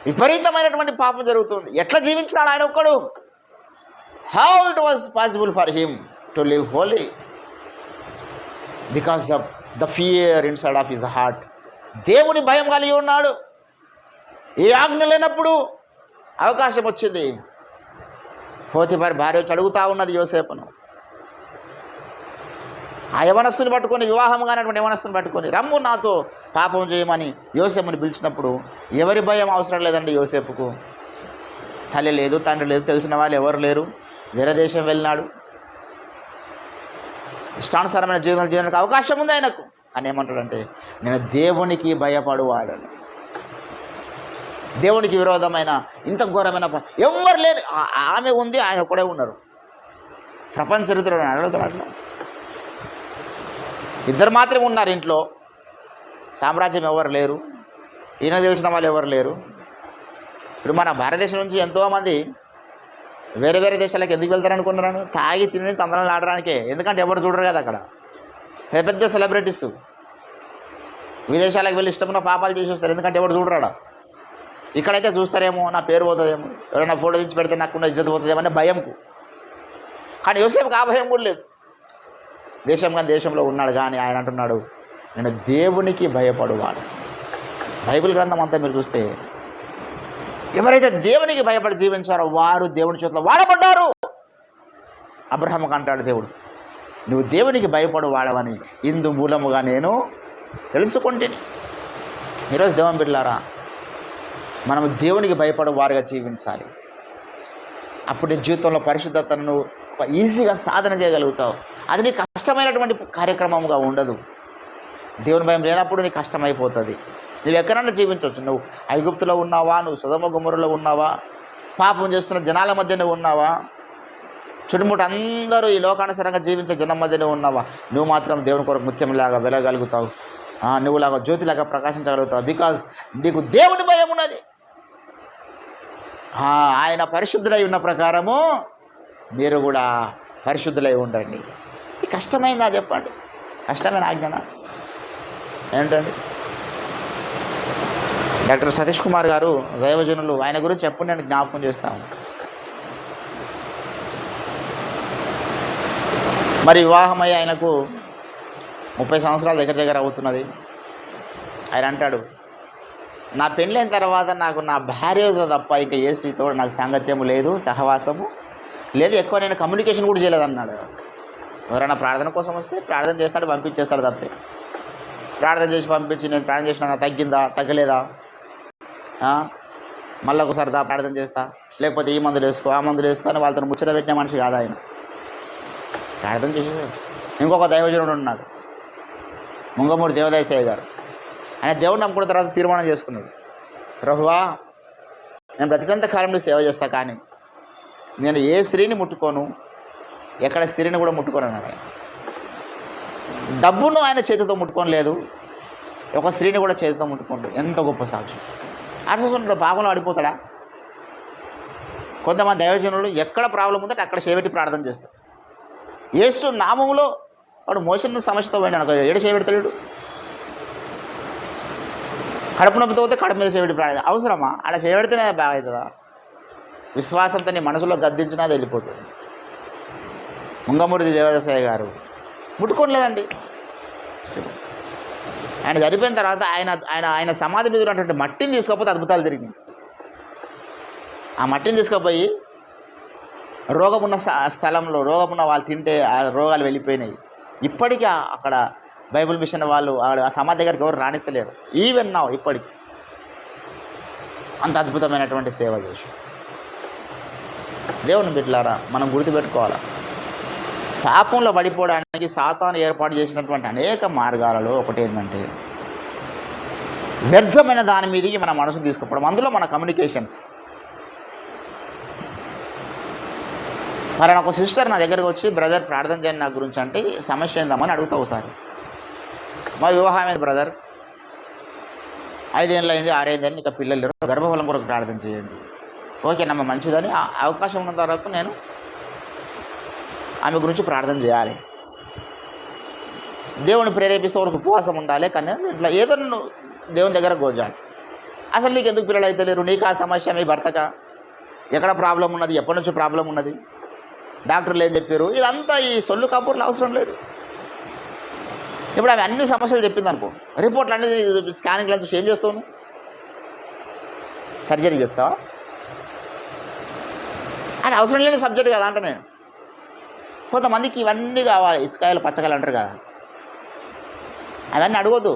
విపరీతమైనటువంటి పాపం జరుగుతుంది. ఎట్లా జీవించినాడు ఆయన ఒక్కడు? How it was possible for him to live Holi? Because the fear inside of his heart. దేవుని భయం కలిగి ఉన్నాడు. ఏ ఆజ్ఞ లేనప్పుడు అవకాశం వచ్చింది. పోతిఫర్ భార్య వచ్చి అడుగుతూ ఉన్నది యోసేపును. ఆ యవనస్తుని పట్టుకొని, వివాహం కానటువంటి యవనస్తుని పట్టుకొని, రమ్ము నాతో పాపం చేయమని యోసేపుని పిలిచినప్పుడు ఎవరి భయం అవసరం లేదండి యోసేపుకు. తల్లి లేదు, తండ్రి లేదు, తెలిసిన వాళ్ళు ఎవరు లేరు. వేరే దేశం వెళ్ళినాడు. ఇష్టానుసారమైన జీవనానికి అవకాశం ఉంది ఆయనకు. కానీ ఏమంటాడంటే, నేను దేవునికి భయపడువాడను. దేవునికి విరోధమైన ఇంత ఘోరమైన ఎవరు లేరు. ఆమె ఉంది, ఆయన ఒక్కడే ఉన్నారు. ప్రపంచ చరిత్రలో అడుగుతారు అట్లా. ఇద్దరు మాత్రమే ఉన్నారు ఇంట్లో. సామ్రాజ్యం ఎవరు లేరు, ఈయన తెలిసిన వాళ్ళు ఎవరు లేరు. ఇప్పుడు మన భారతదేశం నుంచి ఎంతోమంది వేరే వేరే దేశాలకు ఎందుకు వెళ్తారనుకున్నాను? తాగి తిని తందనాలు ఆడడానికే. ఎందుకంటే ఎవరు చూడరు కదా అక్కడ. పెద్ద పెద్ద సెలబ్రిటీస్ విదేశాలకు వెళ్ళి ఇష్టమైన పాపాలు చేసి వస్తారు. ఎందుకంటే ఎవరు చూడరాడా. ఇక్కడైతే చూస్తారేమో, నా పేరు పోతుందేమో, ఎవరైనా ఫోటో తెచ్చి పెడితే నాకున్న ఇజ్జత్ పోతుందేమో అనే భయంకు. కానీ యోసేపుకి ఆ భయం కూడా లేదు. దేశం కానీ దేశంలో ఉన్నాడు, కానీ ఆయన అంటున్నాడు, నేను దేవునికి భయపడువాడు. బైబిల్ గ్రంథం అంతా మీరు చూస్తే ఎవరైతే దేవునికి భయపడి జీవించారో వారు దేవుని చేతిలో వాడబడ్డారు. అబ్రహాముకు అంటాడు దేవుడు, నువ్వు దేవునికి భయపడు వాడవని ఇందు మూలముగా నేను తెలుసుకుంటేని. ఈరోజు దేవుని బిడ్డలారా, మనము దేవునికి భయపడు వారుగా జీవించాలి. అప్పుడు నీ జీవితంలో పరిశుద్ధతను ఈజీగా సాధన చేయగలుగుతావు. అది నీకు కష్టమైనటువంటి కార్యక్రమంగా ఉండదు. దేవుని భయం లేనప్పుడు నీకు కష్టమైపోతుంది. నువ్వు ఎక్కడన్నా జీవించవచ్చు. నువ్వు ఐగుప్తులో ఉన్నావా, నువ్వు సొదొమ గొమొర్రాలో ఉన్నావా, పాపం చేస్తున్న జనాల మధ్య నువ్వు ఉన్నావా, చుట్టుముట్టు అందరూ ఈ లోకానుసారంగా జీవించే జనం మధ్యనే ఉన్నావా, నువ్వు మాత్రం దేవుని కొరకు ముత్యంలాగా వెలగలుగుతావు. నువ్వులాగా జ్యోతిలాగా ప్రకాశించగలుగుతావు. బికాజ్ నీకు దేవుని భయం ఉన్నది. ఆయన పరిశుద్ధులై ఉన్న ప్రకారము మీరు కూడా పరిశుద్ధులై ఉండండి. ఇది కష్టమైందా చెప్పండి? కష్టమైన ఆజ్ఞన ఏంటండి? డాక్టర్ సతీష్ కుమార్ గారు దైవజనులు, ఆయన గురించి ఎప్పుడు నేను జ్ఞాపకం చేస్తాను. మరి వివాహమై ఆయనకు 30 సంవత్సరాల దగ్గర అవుతున్నది. ఆయన అంటాడు, నా పెళ్ళైన తర్వాత నాకు నా భార్యతో తప్ప ఇంకా ఏ స్త్రీతో నాకు సాంగత్యము లేదు, సహవాసము లేదు, ఎక్కువ నేను కమ్యూనికేషన్ కూడా చేయలేదన్నాడు. ఎవరైనా ప్రార్థన కోసం వస్తే ప్రార్థన చేస్తాడు, పంపించేస్తాడు తప్పితే. ప్రార్థన చేసి పంపించి నేను ప్రార్థన చేసినా తగ్గిందా తగ్గలేదా, మళ్ళీ ఒకసారి ప్రార్థన చేస్తా, లేకపోతే ఈ మందులు వేసుకో ఆ మందులు వేసుకో అని వాళ్ళతో ముచ్చట పెట్టిన మనిషి కాదు ఆయన. ప్రార్థన చేసేసాడు. ఇంకొక దైవజనుడు ఉన్నాడు, ముంగమూడి దేవదాయసయ్య గారు. ఆయన దేవుడు నమ్ముకున్న తర్వాత తీర్మానం చేసుకున్నాడు, ప్రభువా నేను బ్రతికంత కాలంలో సేవ చేస్తా, కానీ నేను ఏ స్త్రీని ముట్టుకోను, ఎక్కడ స్త్రీని కూడా ముట్టుకోను అన్నాడు. డబ్బును ఆయన చేతితో ముట్టుకోలేదు, ఒక స్త్రీని కూడా చేతితో ముట్టుకోలేదు. ఎంత గొప్ప సాక్ష్యం! అర్థం పాపంలో ఆడిపోతాడా? కొంతమంది దైవజనులు ఎక్కడ ప్రాబ్లం ఉందో అక్కడ చేపెట్టి ప్రార్థన చేస్తారు. యేసు నామములో వాడు మోషన్ సమస్యతో పోయినాడు, ఏడు చేపెడతాడు. కడుపు నొప్పితో పోతే కడుపు మీద చేపెట్టి ప్రార్థన అవసరమా? అలా చేపెడితేనే బాగా అవుతుందా? విశ్వాసంతో నీ మనసులో గద్దించినా అది వెళ్ళిపోతుంది. ముంగమూడి దేవదాసయ్య గారు ముట్టుకోలేదండి. ఆయన చనిపోయిన తర్వాత ఆయన సమాధి మీద ఉన్నటువంటి మట్టిని తీసుకపోతే అద్భుతాలు జరిగింది. ఆ మట్టిని తీసుకుపోయి రోగమున్న స్థలంలో రోగమున్న వాళ్ళు తింటే ఆ రోగాలు వెళ్ళిపోయినాయి. ఇప్పటికీ అక్కడ బైబిల్ మిషన్ వాళ్ళు ఆ సమాధి దగ్గరికి ఎవరు రాణిస్తలేరు. ఈవెన్ నా ఇప్పటికీ అంత అద్భుతమైనటువంటి సేవ చేసి. దేవుని బిడ్డలారా, మనం గుర్తుపెట్టుకోవాలి, పాపంలో పడిపోవడానికి సాతాను ఏర్పాటు చేసినటువంటి అనేక మార్గాలలో ఒకటి ఏంటంటే వ్యర్థమైన దాని మీదకి మన మనసును తీసుకుపోవడం. అందులో మన కమ్యూనికేషన్స్. మరి ఒక సిస్టర్ నా దగ్గరకు వచ్చి, బ్రదర్ ప్రార్థన చేయండి నా గురించి అంటే, సమస్య ఏందమ్మని అడుగుతా ఒకసారి. మా వివాహం అయింది బ్రదర్, 5 ఏళ్ళు అయింది, 6 ఏళ్ళు అయింది, ఇంకా పిల్లలు లేరు, గర్భఫలం కొరకు ప్రార్థన చేయండి. ఓకేనమ్మా మంచిదని అవకాశం ఉన్నంత వరకు నేను ఆమె గురించి ప్రార్థన చేయాలి. దేవుని ప్రేరేపిస్తే వరకు ఉపవాసం ఉండాలి, కానీ ఇంట్లో ఏదో నువ్వు దేవుని దగ్గర గోజాలి. అసలు నీకు ఎందుకు పిల్లలు అయితే లేరు, నీకు ఆ సమస్య, మీ భర్తగా ఎక్కడ ప్రాబ్లం ఉన్నది, ఎప్పటి నుంచి ప్రాబ్లం ఉన్నది, డాక్టర్లు ఏం చెప్పారు, ఇదంతా ఈ సొల్లు కబుర్లు అవసరం లేదు. ఇప్పుడు ఆమె అన్ని సమస్యలు చెప్పింది అనుకో, రిపోర్ట్లు అన్నీ స్కానింగ్లు అంతా ఏం చేస్తావు? సర్జరీ చెప్తావా? అది అవసరం లేని సబ్జెక్ట్ కదా అంటే నేను. కొంతమందికి ఇవన్నీ కావాలి, ఇసుకాయలు పచ్చకాయలు అంటారు కదా, అవన్నీ అడగొద్దు.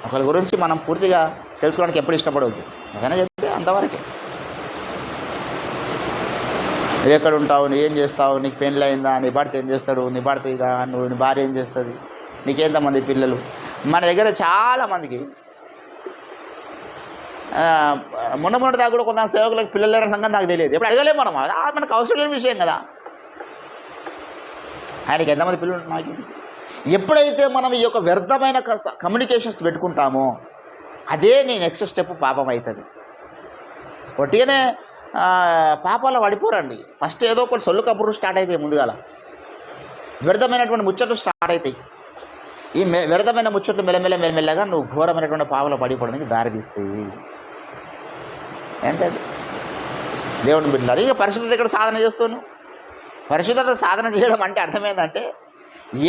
ఒకరి గురించి మనం పూర్తిగా తెలుసుకోవడానికి ఎప్పుడు ఇష్టపడవద్దు. ఏదైనా చెప్తే అంతవరకే. నువ్వు ఎక్కడ ఉంటావు, నువ్వు ఏం చేస్తావు, నీకు పెళ్ళి అయిందా, నీ భర్త ఏం చేస్తాడు, నీ భర్త ఇదా, నువ్వు నీ భార్య ఏం చేస్తుంది, నీకెంతమంది పిల్లలు. మన దగ్గర చాలామందికి మొన్నటి దాకా కూడా కొంత సేవకులకు పిల్లలు లేని సంగతి నాకు తెలియదు. ఎప్పుడు అడగలేము మనం, అది మనకు అవసరం లేని విషయం కదా. ఆయనకి ఎంతమంది పిల్లలు నాకు ఎప్పుడైతే మనం ఈ యొక్క వ్యర్థమైన కమ్యూనికేషన్స్ పెట్టుకుంటామో అదే నీ నెక్స్ట్ స్టెప్ పాపం అవుతుంది. ఒట్టిగానే పాపాల్లో పడిపోరండి. ఫస్ట్ ఏదో ఒకటి సొల్లు కబుర్లు స్టార్ట్ అవుతాయి, ముందుగాల వ్యర్థమైనటువంటి ముచ్చట్లు స్టార్ట్ అవుతాయి. ఈ వ్యర్థమైన ముచ్చట్లు మెల్లమెల్లగా నువ్వు ఘోరమైనటువంటి పాపంలో పడిపోవడానికి దారితీస్తాయి. ఏంటంటే దేవుని బిడ్డలారా, ఇక పరిశుద్ధత ఇక్కడ సాధన చేస్తాను. పరిశుద్ధత సాధన చేయడం అంటే అర్థమైందంటే,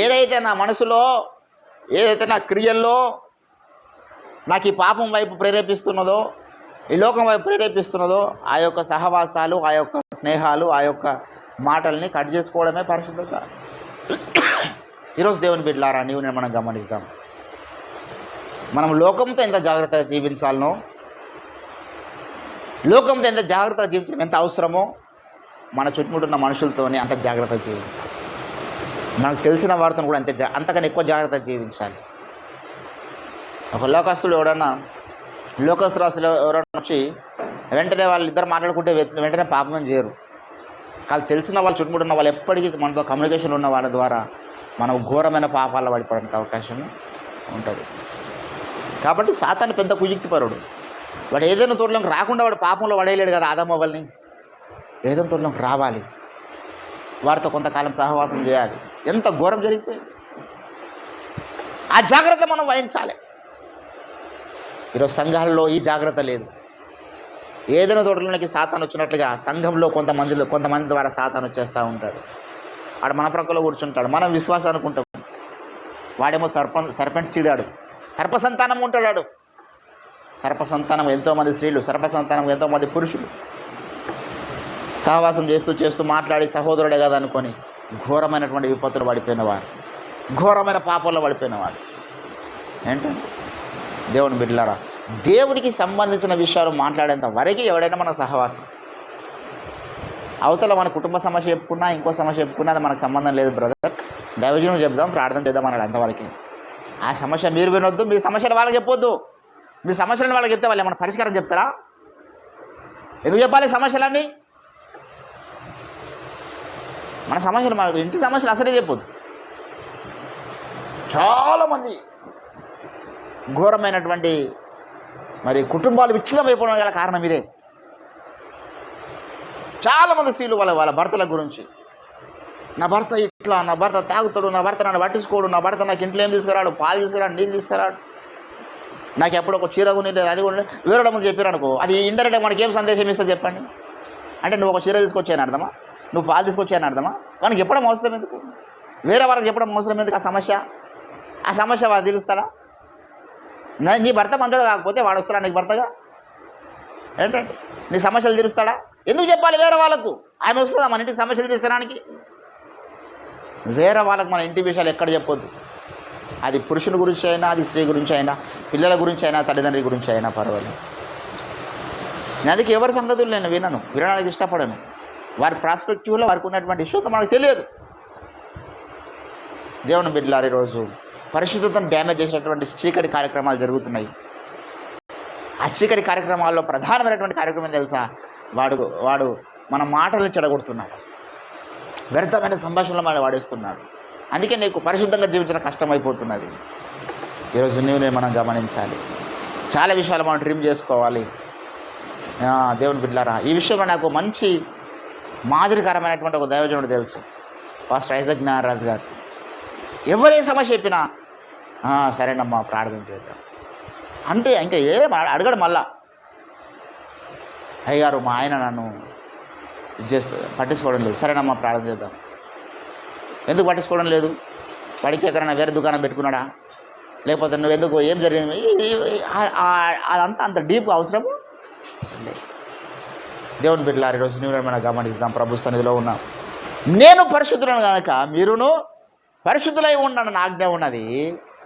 ఏదైతే నా మనసులో, ఏదైతే నా క్రియల్లో నాకు ఈ పాపం వైపు ప్రేరేపిస్తున్నదో, ఈ లోకం వైపు ప్రేరేపిస్తున్నదో ఆ యొక్క సహవాసాలు, ఆ యొక్క స్నేహాలు, ఆ యొక్క మాటల్ని కట్ చేసుకోవడమే పరిశుద్ధత. ఈరోజు దేవుని బిడ్డలారా, నీవు నేను మనం గమనిస్తాం. మనం లోకంతో ఎంత జాగ్రత్తగా జీవించాలనో, లోకంతో ఎంత జాగ్రత్తగా జీవించడం ఎంత అవసరమో, మన చుట్టుముట్టున్న మనుషులతోనే అంత జాగ్రత్తగా జీవించాలి. మనకు తెలిసిన వారితో కూడా అంతకన్నా ఎక్కువ జాగ్రత్తగా జీవించాలి. ఒక లోకస్తుడు ఎవడన్నా, లోకస్తురాస్తులు ఎవరన్నా వచ్చి వెంటనే వాళ్ళిద్దరు మాట్లాడుకుంటే వెంటనే పాపం చేయరు. కానీ తెలిసిన వాళ్ళు, చుట్టుముట్టున్న వాళ్ళు, ఎప్పటికీ మనతో కమ్యూనికేషన్ ఉన్న వాళ్ళ ద్వారా మనం ఘోరమైన పాపాల్లో పడిపోవడానికి అవకాశం ఉంటుంది. కాబట్టి సాతాను పెద్ద కుయుక్తిపరుడు. వాడు ఏదైనా తోటలోకి రాకుండా వాడు పాపంలో పడేయలేడు కదా. ఆదమవ్వల్ని ఏదైనా తోటలోకి రావాలి, వారితో కొంతకాలం సహవాసం చేయాలి. ఎంత ఘోరం జరిగిపోయింది. ఆ జాగ్రత్త మనం వహించాలి. ఈరోజు సంఘాల్లో ఈ జాగ్రత్త లేదు. ఏదైనా తోటలోనికి సాతాను వచ్చినట్లుగా సంఘంలో కొంతమంది ద్వారా సాతాను వచ్చేస్తూ ఉంటాడు. వాడు మన ప్రక్కలో కూర్చుంటాడు, మనం విశ్వాసం అనుకుంటాం. వాడేమో సర్పెంట్ సీడాడు, సర్పసంతానం ఉంటాడు. సర్పసంతానం ఎంతోమంది స్త్రీలు, సర్పసంతానం ఎంతోమంది పురుషులు సహవాసం చేస్తూ మాట్లాడి సహోదరుడే కదా అనుకొని ఘోరమైనటువంటి విపత్తులు పడిపోయినవారు, ఘోరమైన పాపంలో పడిపోయినవారు. ఏంటంటే దేవుని బిడ్డలారా, దేవుడికి సంబంధించిన విషయాలు మాట్లాడేంత వరకు ఎవడైనా మన సహవాసం. అవతల మన కుటుంబ సమస్య చెప్పుకున్నా, ఇంకో సమస్య చెప్పుకున్నా అది మనకు సంబంధం లేదు బ్రదర్. దైవజనం చెప్దాం, ప్రార్థన చేద్దాం అన్నాడు అంతవరకు. ఆ సమస్య మీరు వినొద్దు, మీ సమస్యలు వాళ్ళకి చెప్పొద్దు. మీ సమస్యలను వాళ్ళకి చెప్తే వాళ్ళు ఏమైనా పరిష్కారం చెప్తారా? ఎందుకు చెప్పాలి సమస్యలన్నీ? మన సమస్యలు, మన ఇంటి సమస్యలు అసలే చెప్పొద్దు. చాలామంది ఘోరమైనటువంటి కుటుంబాలు విచ్ఛిన్నమైపోవడం గల కారణం ఇదే. చాలామంది స్త్రీలు వాళ్ళ భర్తల గురించి, నా భర్త ఇట్లా, నా భర్త తాగుతాడు, నా భర్త నన్ను పట్టించుకోడు, నా భర్త నాకు ఇంట్లో ఏం తీసుకురాడు, పాలు తీసుకురాడు, నీళ్ళు తీసుకురాడు, నాకు ఎప్పుడు ఒక చీర కొని లేదు, అది కూడా వేరే ముందు చెప్పారు అనుకో, అది ఇండైరెక్ట్గా మనకి ఏం సందేశం ఇస్తుంది చెప్పండి? అంటే నువ్వు ఒక చీర తీసుకొచ్చాయని అర్థమా? నువ్వు పాలు తీసుకొచ్చాయని అర్థమా? మనకి చెప్పడం అవసరం ఎందుకు? వేరే వారికి చెప్పడం అవసరం ఎందుకు? ఆ సమస్య వాడు తీరుస్తాడా? నీ భర్త మంచోడు కాకపోతే వాడు వస్తాడా నీకు భర్తగా? ఏంటంటే నీ సమస్యలు తీరుస్తాడా? ఎందుకు చెప్పాలి వేరే వాళ్ళకు? ఆమె వస్తుందా మన ఇంటికి సమస్యలు తీర్చడానికి? వేరే వాళ్ళకు మన ఇంటి విషయాలు ఎక్కడ చెప్పొద్దు. అది పురుషుని గురించి అయినా, అది స్త్రీ గురించి అయినా, పిల్లల గురించి అయినా, తల్లిదండ్రుల గురించి అయినా పర్వాలేదు. నేను అందుకే ఎవరి సంగతులు నేను వినడానికి ఇష్టపడను. వారి ప్రాస్పెక్టివ్లో వారికి ఉన్నటువంటి ఇష్యూతో మనకు తెలియదు. దేవుని బిడ్డలారా, ఈరోజు పరిశుద్ధతను డ్యామేజ్ చేసినటువంటి చీకటి కార్యక్రమాలు జరుగుతున్నాయి. ఆ చీకటి కార్యక్రమాల్లో ప్రధానమైనటువంటి కార్యక్రమం తెలుసా? వాడు మన మాటలను చెడగొడుతున్నాడు, వ్యర్థమైన సంభాషణలు మనం వాడేస్తున్నాడు. అందుకే నీకు పరిశుద్ధంగా జీవించడం కష్టమైపోతున్నది. ఈరోజు నేను మనం గమనించాలి. చాలా విషయాలు మనం ట్రిమ్ చేసుకోవాలి. దేవుని బిడ్డలారా, ఈ విషయంలో నాకు మంచి మాదిరికరమైనటువంటి ఒక దైవజనుడు తెలుసు, పాస్టర్ ఐజక్ జ్ఞానరాజు గారు. ఎవరే సమస్య చెప్పినా సరేనమ్మా ప్రార్థన చేద్దాం అంటే ఇంకా ఏం అడగడు. మళ్ళా అయ్యారు మా ఆయన నన్ను పట్టించుకోవడం లేదు, సరేనమ్మా ప్రార్థన చేద్దాం. ఎందుకు పట్టించుకోవడం లేదు? వాడికి ఎక్కడైనా వేరే దుకాణం పెట్టుకున్నాడా? లేకపోతే నువ్వు ఎందుకు ఏం జరిగింది? అదంతా అంత డీప్ అవసరము లేదు. దేవుని బిడ్డలారా, ఈరోజు నువ్వు మనం గమనిస్తాం. ప్రభు సన్నిధిలో ఉన్నాం. నేను పరిశుద్ధులను కనుక మీరును పరిశుద్ధులై ఉండండి నా ఆజ్ఞ ఉన్నది.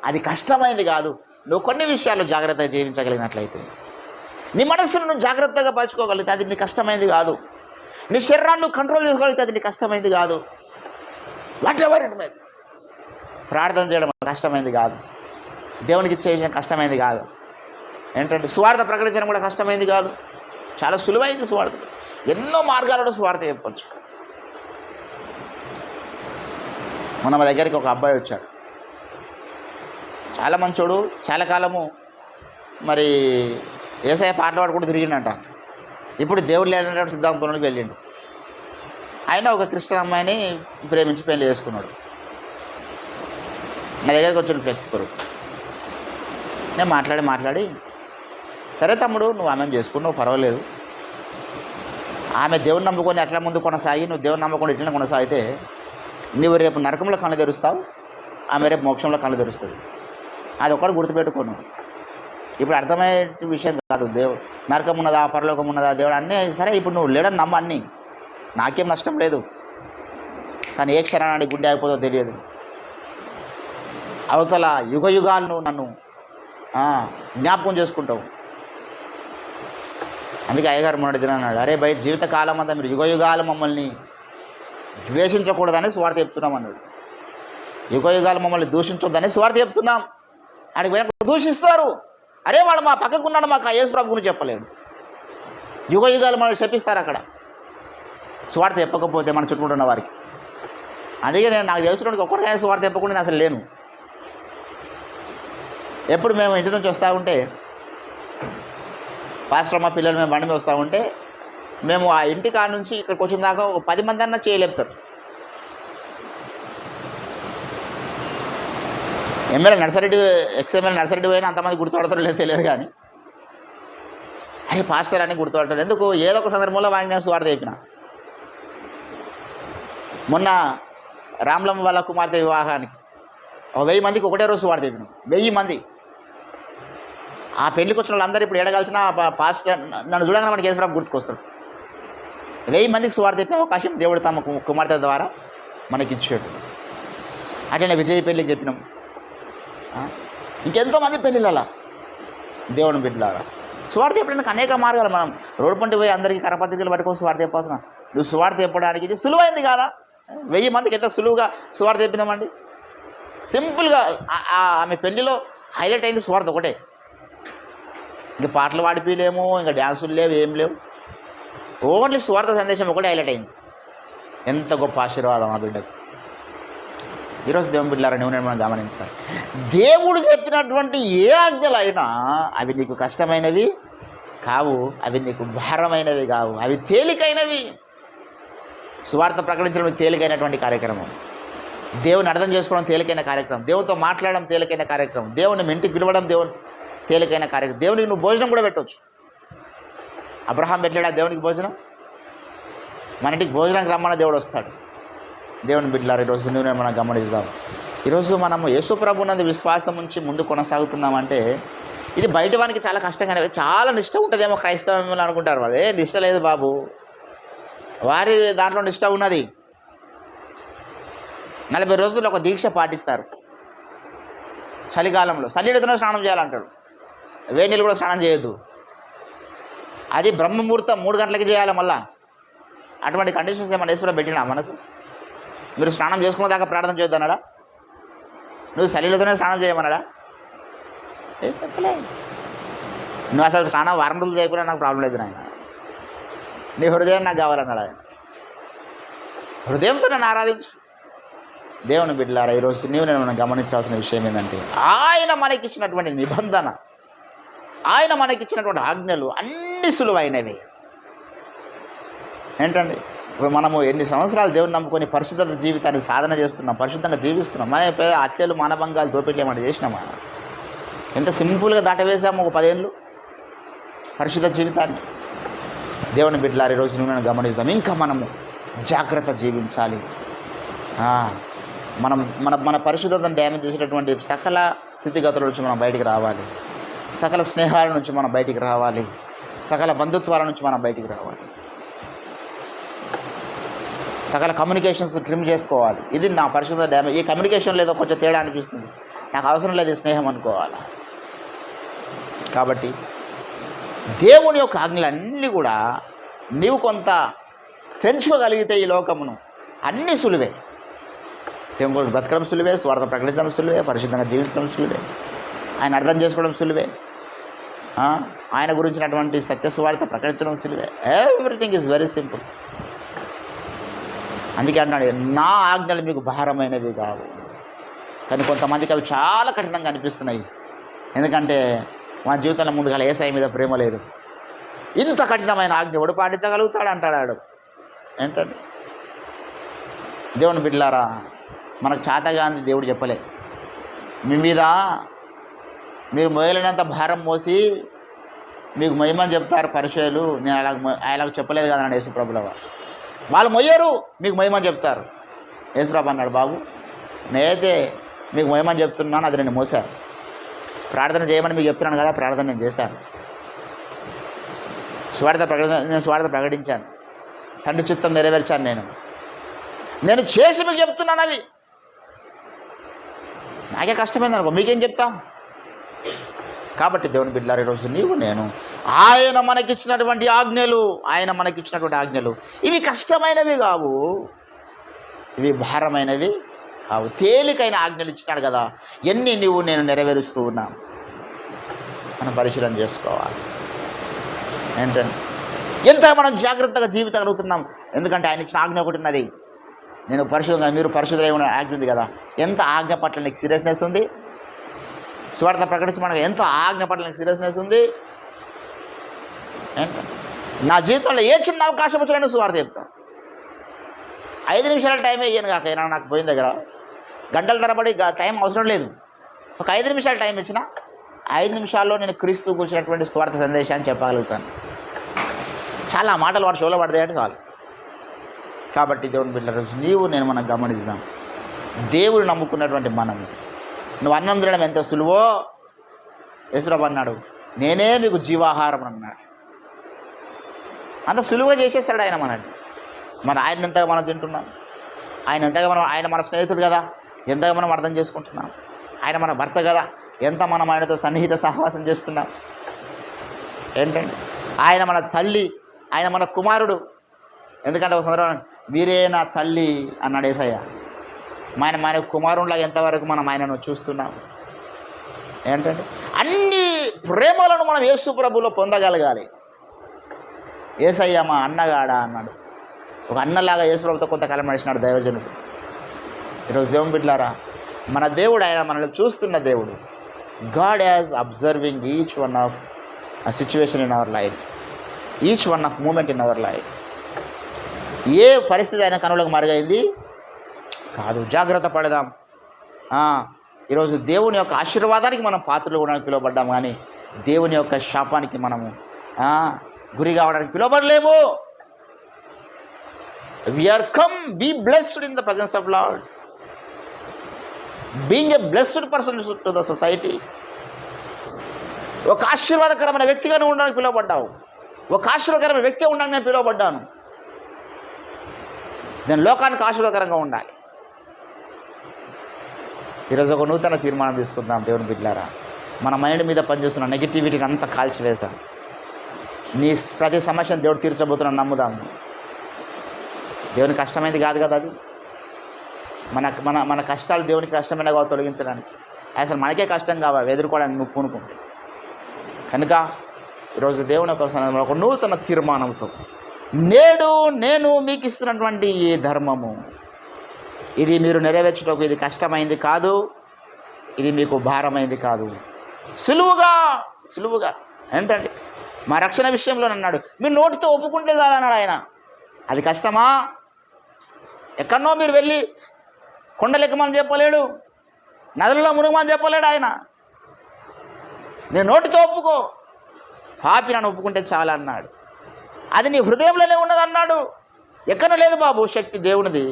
అది కష్టమైంది కాదు. నువ్వు కొన్ని విషయాల్లో జాగ్రత్తగా జీవించగలిగినట్లయితే, నీ మనస్సును నువ్వు జాగ్రత్తగా పరచుకోగలిగితే అది నీ కష్టమైంది కాదు. నీ శరీరాన్ని నువ్వు కంట్రోల్ చేసుకోగలిగితే అది నీ కష్టమైంది కాదు. What ever it may. ప్రార్థన చేయడం కష్టమైంది కాదు. దేవునికి ఇచ్చే విషయం కష్టమైంది కాదు. ఏంటంటే స్వార్థ ప్రకటించడం కూడా కష్టమైంది కాదు. చాలా సులువైంది స్వార్థ. ఎన్నో మార్గాలలో స్వార్థ చెప్పచ్చు. మొన్న మా దగ్గరికి ఒక అబ్బాయి వచ్చాడు, చాలా మంచోడు, చాలా కాలము యేసయ్య పాటలు పాడుకుంటూ తిరిగిండంట. ఇప్పుడు దేవుడు లేనటువంటి సిద్ధాంతంలోకి వెళ్ళిండు. ఆయన ఒక క్రిస్టియన్ అమ్మాయిని ప్రేమించి పెళ్లి చేసుకున్నాడు. నా దగ్గరికి వచ్చిన ఫ్లెక్స్ కొరకు నేను మాట్లాడి సరే తమ్ముడు, నువ్వు ఆమెను చేసుకున్నావు, పర్వాలేదు. ఆమె దేవుని నమ్ముకొని అట్లా ముందు కొనసాగి, నువ్వు దేవుని నమ్ముకొని ఇట్లా కొనసాగితే నువ్వు రేపు నరకంలో కళ్ళు తెరుస్తావు, ఆమె రేపు మోక్షంలో కళ్ళు తెరుస్తుంది. అది ఒకటి గుర్తుపెట్టుకోను. ఇప్పుడు అర్థమయ్యే విషయం కాదు. దేవుడు నరకం ఉన్నదా, పరలోకం ఉన్నదా, దేవుడు అన్నీ సరే. ఇప్పుడు నువ్వు లేడని నమ్మ, అన్నీ నాకేం నష్టం లేదు. కానీ ఏ క్షణాన్ని గుండె అయిపోతుందో తెలియదు. అవతల యుగ యుగాలు నువ్వు నన్ను జ్ఞాపకం చేసుకుంటావు. అందుకే అయ్యగారు మొన్నటి దిన అన్నాడు, అరే భయ జీవితకాలం అంతా మీరు యుగ యుగాలు మమ్మల్ని ద్వేషించకూడదని స్వార్థ చెప్తున్నాం అన్నాడు. యుగ యుగాలు మమ్మల్ని దూషించొద్దని స్వార్థ చెప్తున్నాం. అడిగి పోయినప్పుడు దూషిస్తారు. అరే వాడు మా పక్కకున్నాడు, మాకు యేసు ప్రభు గురించి చెప్పలేడు. యుగ యుగాలు మనల్ని శపిస్తారు అక్కడ స్వార్థ చెప్పకపోతే మన చుట్టూ ఉన్న వారికి. అందుకే నేను నాకు తెలిసినోడికి ఒక్కడికైనా స్వార్థ చెప్పకుండా నేను అసలు లేను. ఎప్పుడు మేము ఇంటి నుంచి వస్తూ ఉంటే, పాస్టర్ మా పిల్లలు మేము బండి మీద వస్తూ ఉంటే, మేము ఆ ఇంటి కాడ నుంచి ఇక్కడికి వచ్చిన దాకా ఒక 10 మంది అన్నా చేయలేపుతారు. ఎమ్మెల్యే నర్సరెడ్డి, ఎక్స్ఎమ్మెల్యే నర్సరెడ్డి పోయినా అంతమంది గుర్తుపడతారో లేదు తెలియదు, కానీ అరే పాస్టర్ అని గుర్తుపడతాడు. ఎందుకు? ఏదో ఒక సందర్భంలో వాడిని నేను స్వార్థ చెప్పిన. మొన్న రామ్లమ్మ వాళ్ళ కుమార్తె వివాహానికి 1000 మందికి ఒకటే రోజు స్వార్థ చెప్పినాం. 1000 మంది. ఆ పెళ్లికి వచ్చిన వాళ్ళందరూ ఇప్పుడు ఎడగాల్సిన పాస్టర్ నన్ను చూడగానే మనకి యేసు ప్రభు గుర్తుకొస్తాడు. 1000 మందికి స్వార్థ చెప్పే అవకాశం దేవుడు తమ కుమార్తె ద్వారా మనకి ఇచ్చాడు. అట్లనే విజయ్ పెళ్ళికి చెప్పినాం. ఇంకెంతోమంది పెళ్ళిళ్ళ దేవుని బిడ్డలారా స్వార్థ చెప్పడానికి అనేక మార్గాలు. మనం రోడ్డు పంటి పోయి అందరికీ కరపత్రికలు పట్టుకొని స్వార్థ చెప్పాల్సిన, నువ్వు స్వార్థ చెప్పడానికి ఇది సులువైంది కాదా? 1000 మందికి ఎంత సులువుగా స్వార్థ చెప్పినామండి. సింపుల్గా ఆమె పెళ్లిలో హైలైట్ అయింది స్వార్థ ఒకటే. ఇంకా పాటలు పాడిపోలేము, ఇంకా డ్యాన్సులు లేవు, ఏం లేవు. ఓన్లీ స్వార్థ సందేశం ఒకటే హైలైట్ అయింది. ఎంత గొప్ప ఆశీర్వాదం ఆ బిడ్డకు. ఈరోజు దేవుని బిడ్డలారా, నువ్వు నేను మనం గమనించాలి. దేవుడు చెప్పినటువంటి ఏ ఆజ్ఞలైనా అవి నీకు కష్టమైనవి కావు, అవి నీకు భారమైనవి కావు, అవి తేలికైనవి. సువార్త ప్రకటించడం తేలికైనటువంటి కార్యక్రమం. దేవుని అర్థం చేసుకోవడం తేలికైన కార్యక్రమం. దేవునితో మాట్లాడడం తేలికైన కార్యక్రమం. దేవుని ఇంటికి పిలవడం దేవుని తేలికైన కార్యక్రమం. దేవునికి నువ్వు భోజనం కూడా పెట్టవచ్చు. అబ్రహాం పెట్టాడా దేవునికి భోజనం? మన ఇంటికి భోజనానికి రమ్మన్న దేవుడు వస్తాడు. దేవుని బిడ్డలారా, ఈరోజు నువ్వు మనం గమనిద్దాం. ఈరోజు మనము యేసు ప్రభు నందు విశ్వాసం నుంచి ముందు కొనసాగుతున్నామంటే ఇది బయట వానికి చాలా కష్టంగానే, చాలా నిష్ట ఉంటుందేమో క్రైస్తవం అనుకుంటారు. వాళ్ళు నిష్ట లేదు బాబు, వారి దాంట్లో నిష్ట ఉన్నది. 40 రోజులు ఒక దీక్ష పాటిస్తారు. చలికాలంలో సన్నిధితో స్నానం చేయాలంటాడు. వేడి నీళ్ళు కూడా స్నానం చేయొద్దు. అది బ్రహ్మముహూర్తం 3 గంటలకి చేయాలి. మళ్ళా అటువంటి కండిషన్స్ ఏమైనా యేసు ప్రభు పెట్టినా మనకు? మీరు స్నానం చేసుకున్న దాకా ప్రార్థన చేయొద్దు అన్నాడా? నువ్వు సలీలతోనే స్నానం చేయమన్నాడా? చెప్పలే. నువ్వు అసలు స్నానం 1 వారం రోజులు చేయకుండా నాకు ప్రాబ్లం లేదు నాయన, నీ హృదయం నాకు కావాలన్నాడు ఆయన. హృదయంతో నన్ను ఆరాధించు. దేవుని బిడ్డలారా, ఈరోజు నేను మనం గమనించాల్సిన విషయం ఏంటంటే ఆయన మనకిచ్చినటువంటి నిబంధన, ఆయన మనకిచ్చినటువంటి ఆజ్ఞలు అన్ని సులువైనవి. ఏంటండి, ఇప్పుడు మనము ఎన్ని సంవత్సరాలు దేవుని నమ్ముకొని పరిశుద్ధత జీవితాన్ని సాధన చేస్తున్నాం, పరిశుద్ధంగా జీవిస్తున్నాం. మన హత్యలు, మానభంగాలు, దోపిడీలు ఏమన్నా చేసినామా? ఎంత సింపుల్గా దాటవేసాము ఒక 10 ఏళ్ళు పరిశుద్ధ జీవితాన్ని. దేవుని బిడ్డలారా, ఈరోజు నేను గమనిస్తాం. ఇంకా మనము జాగ్రత్త జీవించాలి. మనం మన మన పరిశుద్ధతను డ్యామేజ్ చేసేటటువంటి సకల స్థితిగతుల నుంచి మనం బయటికి రావాలి. సకల స్నేహాల నుంచి మనం బయటికి రావాలి. సకల బంధుత్వాల నుంచి మనం బయటికి రావాలి. సకల కమ్యూనికేషన్స్ ట్రిమ్ చేసుకోవాలి. ఇది నా పరిశుద్ధ డ్యామేజ్. ఈ కమ్యూనికేషన్ లేదో కొంచెం తేడా అనిపిస్తుంది, నాకు అవసరం లేదు ఈ స్నేహం అనుకోవాలి. కాబట్టి దేవుని యొక్క ఆజ్ఞలన్నీ కూడా నీవు కొంత తెలుసుకోగలిగితే ఈ లోకమును అన్నీ సులువే. దేవుని కొరకు బ్రతకడం సులువే, స్వార్థ ప్రకటించడం సులువే, పరిశుద్ధంగా జీవించడం సులువే, ఆయన అర్థం చేసుకోవడం సులువే, ఆయన గురించినటువంటి సత్యస్వార్థ ప్రకటించడం సులువే. Everything is very simple. అందుకే అన్నాడు, నా ఆజ్ఞలు మీకు భారమైనవి కావు. కానీ కొంతమందికి అవి చాలా కఠినంగా అనిపిస్తున్నాయి. ఎందుకంటే మన జీవితంలో ముందుగా యేసయ్య మీద ప్రేమ లేదు. ఇంత కఠినమైన ఆజ్ఞ ఎవడు పాటించగలుగుతాడు అంటాడు. ఏంటండి, దేవుని బిడ్డలారా, మనకు చేతగాంది దేవుడు చెప్పలే. మీ మీద మీరు మొయ్యలేనంత భారం మోసి మీకు మొయ్యమని చెప్తారు పరిచయాలు. నేను అలాగ చెప్పలేదు కదా అన్నాడు యేసుప్రభుల వారు. వాళ్ళు మొయ్యరు, మీకు మొయ్యమని చెప్తారు. యేసుప్రభు అన్నాడు, బాబు నేనైతే మీకు మొయ్యమని చెప్తున్నాను, అది నేను మోసాను. ప్రార్థన చేయమని మీకు చెప్తున్నాను కదా, ప్రార్థన నేను చేస్తాను. నేను స్వార్థ ప్రకటించాను, తండ్రి చిత్తం నెరవేర్చాను. నేను చేసి మీకు చెప్తున్నాను. అవి నాకే కష్టమైంది అనుకో, మీకేం చెప్తా. కాబట్టి దేవుని బిడ్డలారా, ఈరోజు నీవు నేను ఆయన మనకిచ్చినటువంటి ఆజ్ఞలు ఇవి కష్టమైనవి కావు, ఇవి భారమైనవి కావు, తేలికైన ఆజ్ఞలు ఇచ్చినాడు కదా. ఎన్ని నేను నెరవేరుస్తూ ఉన్నాం మనం పరిశీలన చేసుకోవాలి. ఏంటంటే ఎంత మనం జాగ్రత్తగా జీవించగలుగుతున్నాం. ఎందుకంటే ఆయన ఇచ్చిన ఆజ్ఞ ఒకటి ఉన్నది, నేను పరిశుద్ధంగా మీరు పరిశుద్ధులై ఉన్న ఆజ్ఞ ఉంది కదా. ఎంత ఆజ్ఞ పట్ల నీకు సీరియస్నెస్ ఉంది? స్వార్థ ప్రకటించి మనకు ఎంత ఆజ్ఞ పట్ల నీకు సీరియస్నెస్ ఉంది? నా జీవితంలో ఏ చిన్న అవకాశం వచ్చినా స్వార్థ చెప్తాను. 5 నిమిషాల టైం ఇయ్యాను కాక నాకు పోయిన దగ్గర గంటల తరబడి టైం అవసరం లేదు. ఒక 5 నిమిషాల టైం ఇచ్చిన 5 నిమిషాల్లో నేను క్రీస్తు కూర్చున్నటువంటి స్వార్థ సందేశాన్ని చెప్పగలుగుతాను. చాలా మాటలు వాడు షోలో పడతాయంటే చాలు. కాబట్టి దేవుని బిడ్డల నీవు నేను మనం గమనిస్తాం. దేవుడు నమ్ముకున్నటువంటి మనము నువ్వు అన్నం తినడం ఎంత సులువో యేసుప్రభు అన్నాడు, నేనే మీకు జీవాహారం అన్నాడు. అంత సులువుగా చేసేస్తాడు ఆయన మనల్ని. ఆయన ఎంతగా మనం తింటున్నాం, ఆయన మన స్నేహితుడు కదా, ఎంతగా మనం అర్థం చేసుకుంటున్నాం. ఆయన మన భర్త కదా, ఎంత మనం ఆయనతో సన్నిహిత సహవాసం చేస్తున్నాం. ఏంటంటే ఆయన మన తల్లి, ఆయన మన కుమారుడు. ఎందుకంటే ఒక సందర్భం మీరే నా తల్లి అన్నాడు యేసయ్య. ఆయన కుమారునిలాగా ఎంతవరకు మనం ఆయనను చూస్తున్నాం. ఏంటంటే అన్ని ప్రేమలను మనం యేసు ప్రభువులో పొందగలగాలి. యేసయ్య మా అన్నగాడా అన్నాడు. ఒక అన్నలాగా యేసు ప్రభుతో కొంతకాలం నడిచినాడు దైవజనుడు. ఈరోజు దేవుని బిడ్డలారా, మన దేవుడు ఆయన మనల్ని చూస్తున్న దేవుడు. God has observing each one of a situation in our life, each one of moment in our life. ఏ పరిస్థితి అయినా కనులకు మరుగైంది కాదు. జాగ్రత్త పడదాం. ఈరోజు దేవుని యొక్క ఆశీర్వాదానికి మనం పాత్రలు కూడా పిలువబడ్డాం, కానీ దేవుని యొక్క శాపానికి మనము గురి కావడానికి పిలువబడలేము. We are come, be blessed in the presence of Lord, being a blessed person to the society. ఒక ఆశీర్వాదకరమైన వ్యక్తిగా ఉండడానికి పిలువబడ్డావు. ఒక ఆశీర్వాదకరమైన వ్యక్తిగా ఉండడానికి నేను పిలువబడ్డాను. నేను లోకానికి ఆశీర్వాదకరంగా ఉండాలి. ఈరోజు ఒక నూతన తీర్మానం తీసుకుందాం దేవుని బిడ్డలారా. మన మైండ్ మీద పనిచేస్తున్న నెగిటివిటీని అంతా కాల్చివేస్తాం. నీ ప్రతి సమస్యను దేవుడు తీర్చబోతున్నాను నమ్ముదాం. దేవునికి కష్టమైంది కాదు కదా అది. మన కష్టాలు దేవునికి కష్టమైన కాదు తొలగించడానికి. అసలు మనకే కష్టం కావాలి ఎదుర్కోవడానికి నువ్వు పూనుకుంటే. కనుక ఈరోజు దేవుని ఒక నూతన తీర్మానంతో నేడు నేను మీకు ఇస్తున్నటువంటి ఈ ధర్మము, ఇది మీరు నెరవేర్చటకు ఇది కష్టమైంది కాదు, ఇది మీకు భారమైంది కాదు. సులువుగా ఏంటంటే మా రక్షణ విషయంలో అన్నాడు, మీరు నోటితో ఒప్పుకుంటే చాలన్నాడు ఆయన. అది కష్టమా? ఎక్కడనో మీరు వెళ్ళి కొండలెక్కమని చెప్పలేడు, నదులలో మునుగమని చెప్పలేడు ఆయన. నేను నోటితో ఒప్పుకో, పాపి నన్ను ఒప్పుకుంటే చాలా అన్నాడు. అది నీ హృదయంలోనే ఉన్నది అన్నాడు. ఎక్కడో లేదు బాబు శక్తి దేవునిది,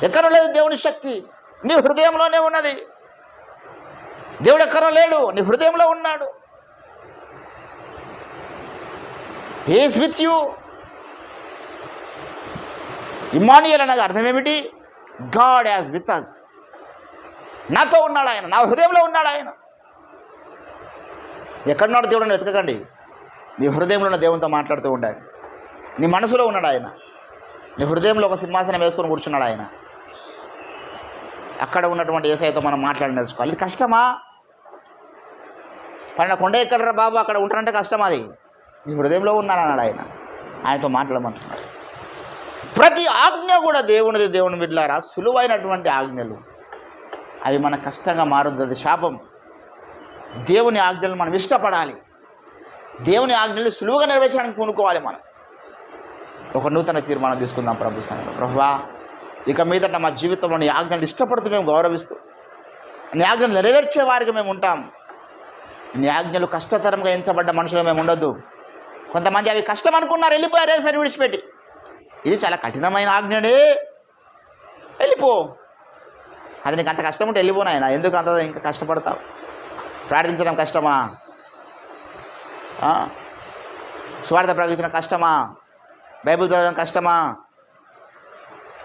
ఎక్కడో లేదు దేవుని శక్తి, నీ హృదయంలోనే ఉన్నది. దేవుడు ఎక్కడో లేడు, నీ హృదయంలో ఉన్నాడు. He is with you. Emmanuel అనగా అర్థం ఏమిటి? God has with us. నాతో ఉన్నాడు ఆయన, నా హృదయంలో ఉన్నాడు ఆయన. ఎక్కడున్నాడు దేవుడు వెతకకండి, నీ హృదయంలో ఉన్న దేవునితో మాట్లాడుతూ ఉండాలి. నీ మనసులో ఉన్నాడు ఆయన, నీ హృదయంలో ఒక సింహాసనం వేసుకొని కూర్చున్నాడు ఆయన. అక్కడ ఉన్నటువంటి యేసయ్యతో మనం మాట్లాడి నేర్చుకోవాలి. ఇది కష్టమా? పైన కొండ ఎక్కడరా బాబు, అక్కడ ఉంటారంటే కష్టం. అది నీ హృదయంలో ఉన్నానన్నాడు ఆయన. ఆయనతో మాట్లాడమంటున్నాడు. ప్రతి ఆజ్ఞ కూడా దేవునిది. దేవుని బిడ్డలారా, సులువైనటువంటి ఆజ్ఞలు అవి మన కష్టంగా మారుతుంది, అది శాపం. దేవుని ఆజ్ఞలు మనం ఇష్టపడాలి. దేవుని ఆజ్ఞలు సులువుగా నెరవేర్చడానికి పూనుకోవాలి. మనం ఒక నూతన తీర్మానం తీసుకుందాం ప్రభు స్థానంలో. ప్రభువా, ఇక మీదట మా జీవితంలో నీ ఆజ్ఞలు ఇష్టపడుతూ మేము గౌరవిస్తూ నీ ఆజ్ఞలు నెరవేర్చే వారికి మేము ఉంటాం. నీ ఆజ్ఞలు కష్టతరంగా ఎంచబడ్డ మనుషులు మేము ఉండొద్దు. కొంతమంది అవి కష్టం అనుకున్నారు, వెళ్ళిపోయారు రేసని విడిచిపెట్టి. ఇది చాలా కఠినమైన ఆజ్ఞనే, వెళ్ళిపో. అది నీకు అంత కష్టం ఉంటే వెళ్ళిపోనాయన, ఎందుకు అంత ఇంకా కష్టపడతావు? ప్రార్థించడం కష్టమా? స్వార్థ ప్రకటించడం కష్టమా? బైబిల్ చదవడం కష్టమా?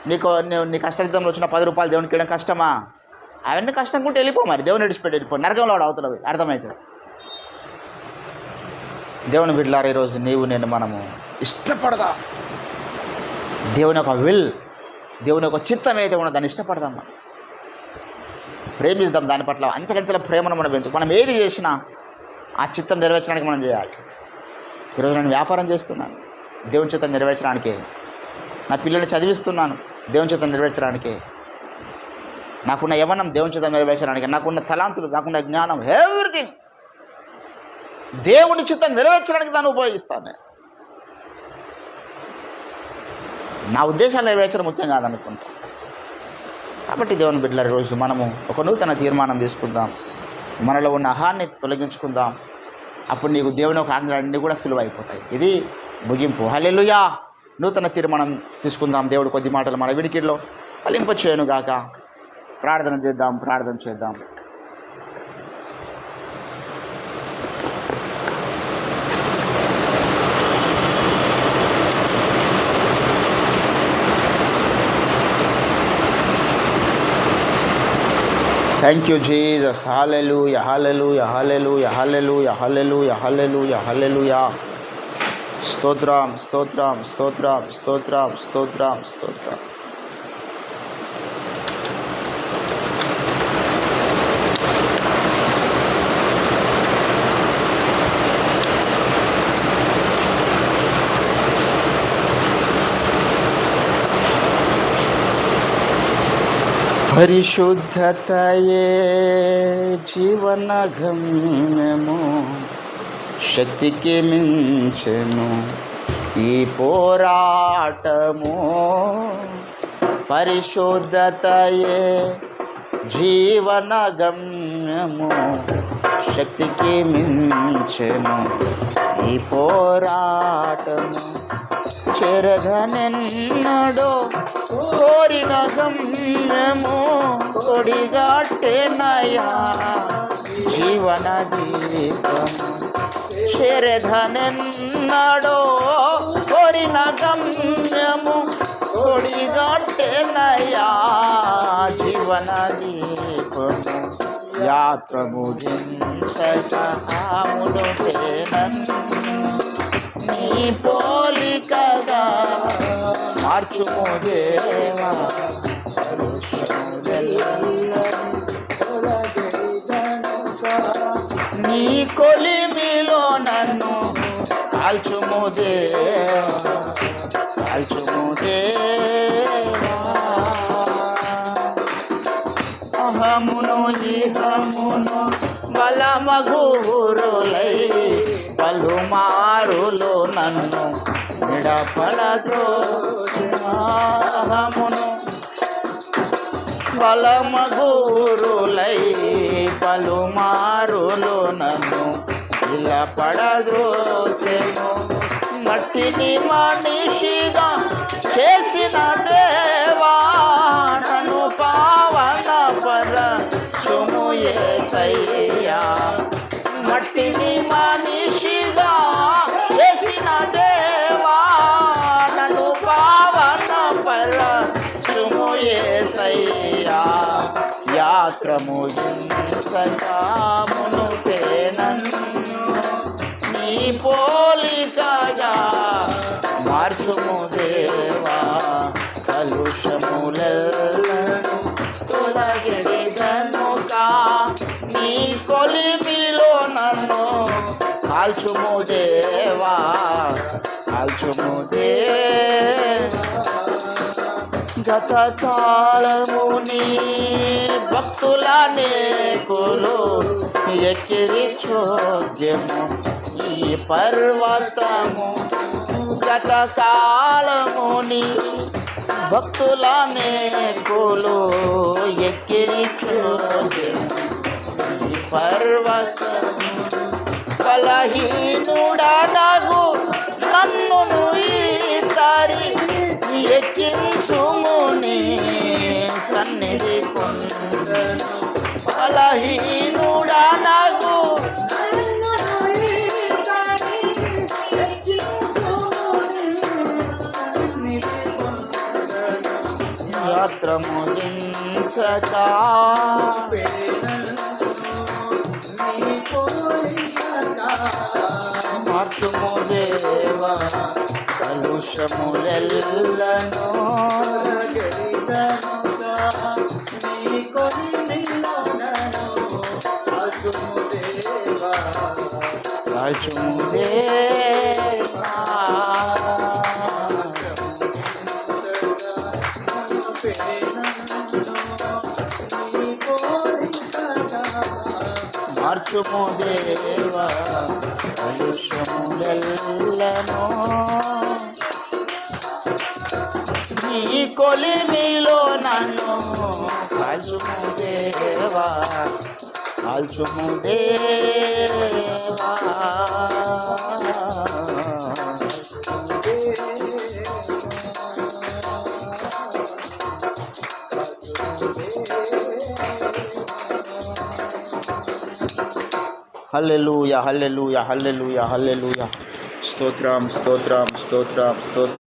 నీ కష్టజితంలో వచ్చిన 10 రూపాయలు దేవునికి ఇవ్వడం కష్టమా? అవన్నీ కష్టం ఉంటే వెళ్ళిపో, మరి దేవుని విడిచిపెట్టి వెళ్ళిపో, నరకంలో వాడు అవుతుంది. అర్థమవుతుంది. దేవుని బిడ్డలారా, ఈరోజు నీవు నేను మనము ఇష్టపడదాం. దేవుని యొక్క దేవుని యొక్క చిత్తం ఏదైతే ఉన్నదో దాన్ని ఇష్టపడదాం, మనం ప్రేమిస్తాం. దాని పట్ల అంచెలంచెల ప్రేమను మనం పెంచు. మనం ఏది చేసినా ఆ చిత్తం నెరవేర్చడానికి మనం చేయాలి. ఈరోజు నేను వ్యాపారం చేస్తున్నాను, దేవుని చిత్తం నెరవేర్చడానికే. నా పిల్లల్ని చదివిస్తున్నాను, దేవుని చిత్తం నెరవేర్చడానికే. నాకున్న యవ్వనం దేవుని చిత్తం నెరవేర్చడానికి, నాకున్న తలాంతులు, నాకున్న జ్ఞానం, ఎవ్రీథింగ్ దేవుని చిత్తం నెరవేర్చడానికి దాన్ని ఉపయోగిస్తాను. నా ఉద్దేశాలు నెరవేర్చడం ముఖ్యం కాదనుకుంటా. కాబట్టి దేవుని బిడ్డల రోజు మనము ఒక నూతన తీర్మానం తీసుకుందాం, మనలో ఉన్న అహాన్ని తొలగించుకుందాం. అప్పుడు నీకు దేవుని ఒక ఆజ్ఞలన్నీ కూడా సులువు అయిపోతాయి. ఇది ముగింపు. హల్లెలూయా. నూతన తీర్మానం తీసుకుందాం. దేవుడు కొద్ది మాటలు మన వినికిడిలో ఫలింపచేయును గాక. ప్రార్థన చేద్దాం. Thank you, Jesus. Hallelujah, hallelujah, hallelujah, hallelujah, hallelujah, hallelujah, hallelujah. Stotram. పరిశుద్ధతయే జీవన గమ్యము, శక్తికి మించెను ఈ పోరాటము. పరిశుద్ధతయే జీవన గమ్యము, శక్తికి మించెను ఈ పోరాటము. చెరగనెన్నడో కోరిన గమ్యము, కొడిగట్టెనయా జీవన దీపము. చెరగనెన్నడో కోరిన గమ్యము, కొడిగట్టెనయా జీవన దీపము. యాత్ర ముగించమును నీ పోలికగా మార్చుము దేవా. నీ కొలిమిలో నన్ను కాల్చుము దేవా. అహమును ఇహమును బలమగురులై పలుమారులు నన్ను అహమును బలమగురులై పలుమారులు నన్ను ఇలా పడద్రోసెను. మట్టిని మనిషిగా చేసిన దేవా, నన్ను పావన పరచుము యేసయ్యా. మట్టిని మనిషిగా చేసిన దేవా, నన్ను పావన పరచుము యేసయ్యా. యాత్ర ముగించమును పేనన్ను నీ పోలికగా మార్చుము దేవా. కలుషములను తొలగిడిదనుక నీ కొలిమిలో నన్ను కాల్చుము దేవా. గత కాలముని భక్తుల నేకులు ఎక్కిరి చోద్యము ఈ పర్వతము. గత కాలముని భక్తుల నేకులు ఎక్కిరి చోద్యము ఈ పర్వతము. బలహీనుడనగు నన్నును ఈతరి ఎక్కించుము నీ సన్నిధి కొండను. బలహీనుడనగు స్తోత్రములించక మార్చుము దేవా కలుషములెల్లను కాల్చుము దేవా మార్చుము దేవా కలుషములెల్లను నీ కొలిమిలో నన్ను కాల్చుము దేవా కాల్చుము దేవా హల్లెలూయా హల్లెలూయా హల్లెలూయా హల్లెలూయా స్తోత్రం స్తోత్రం స్తోత్రం స్తోత్రం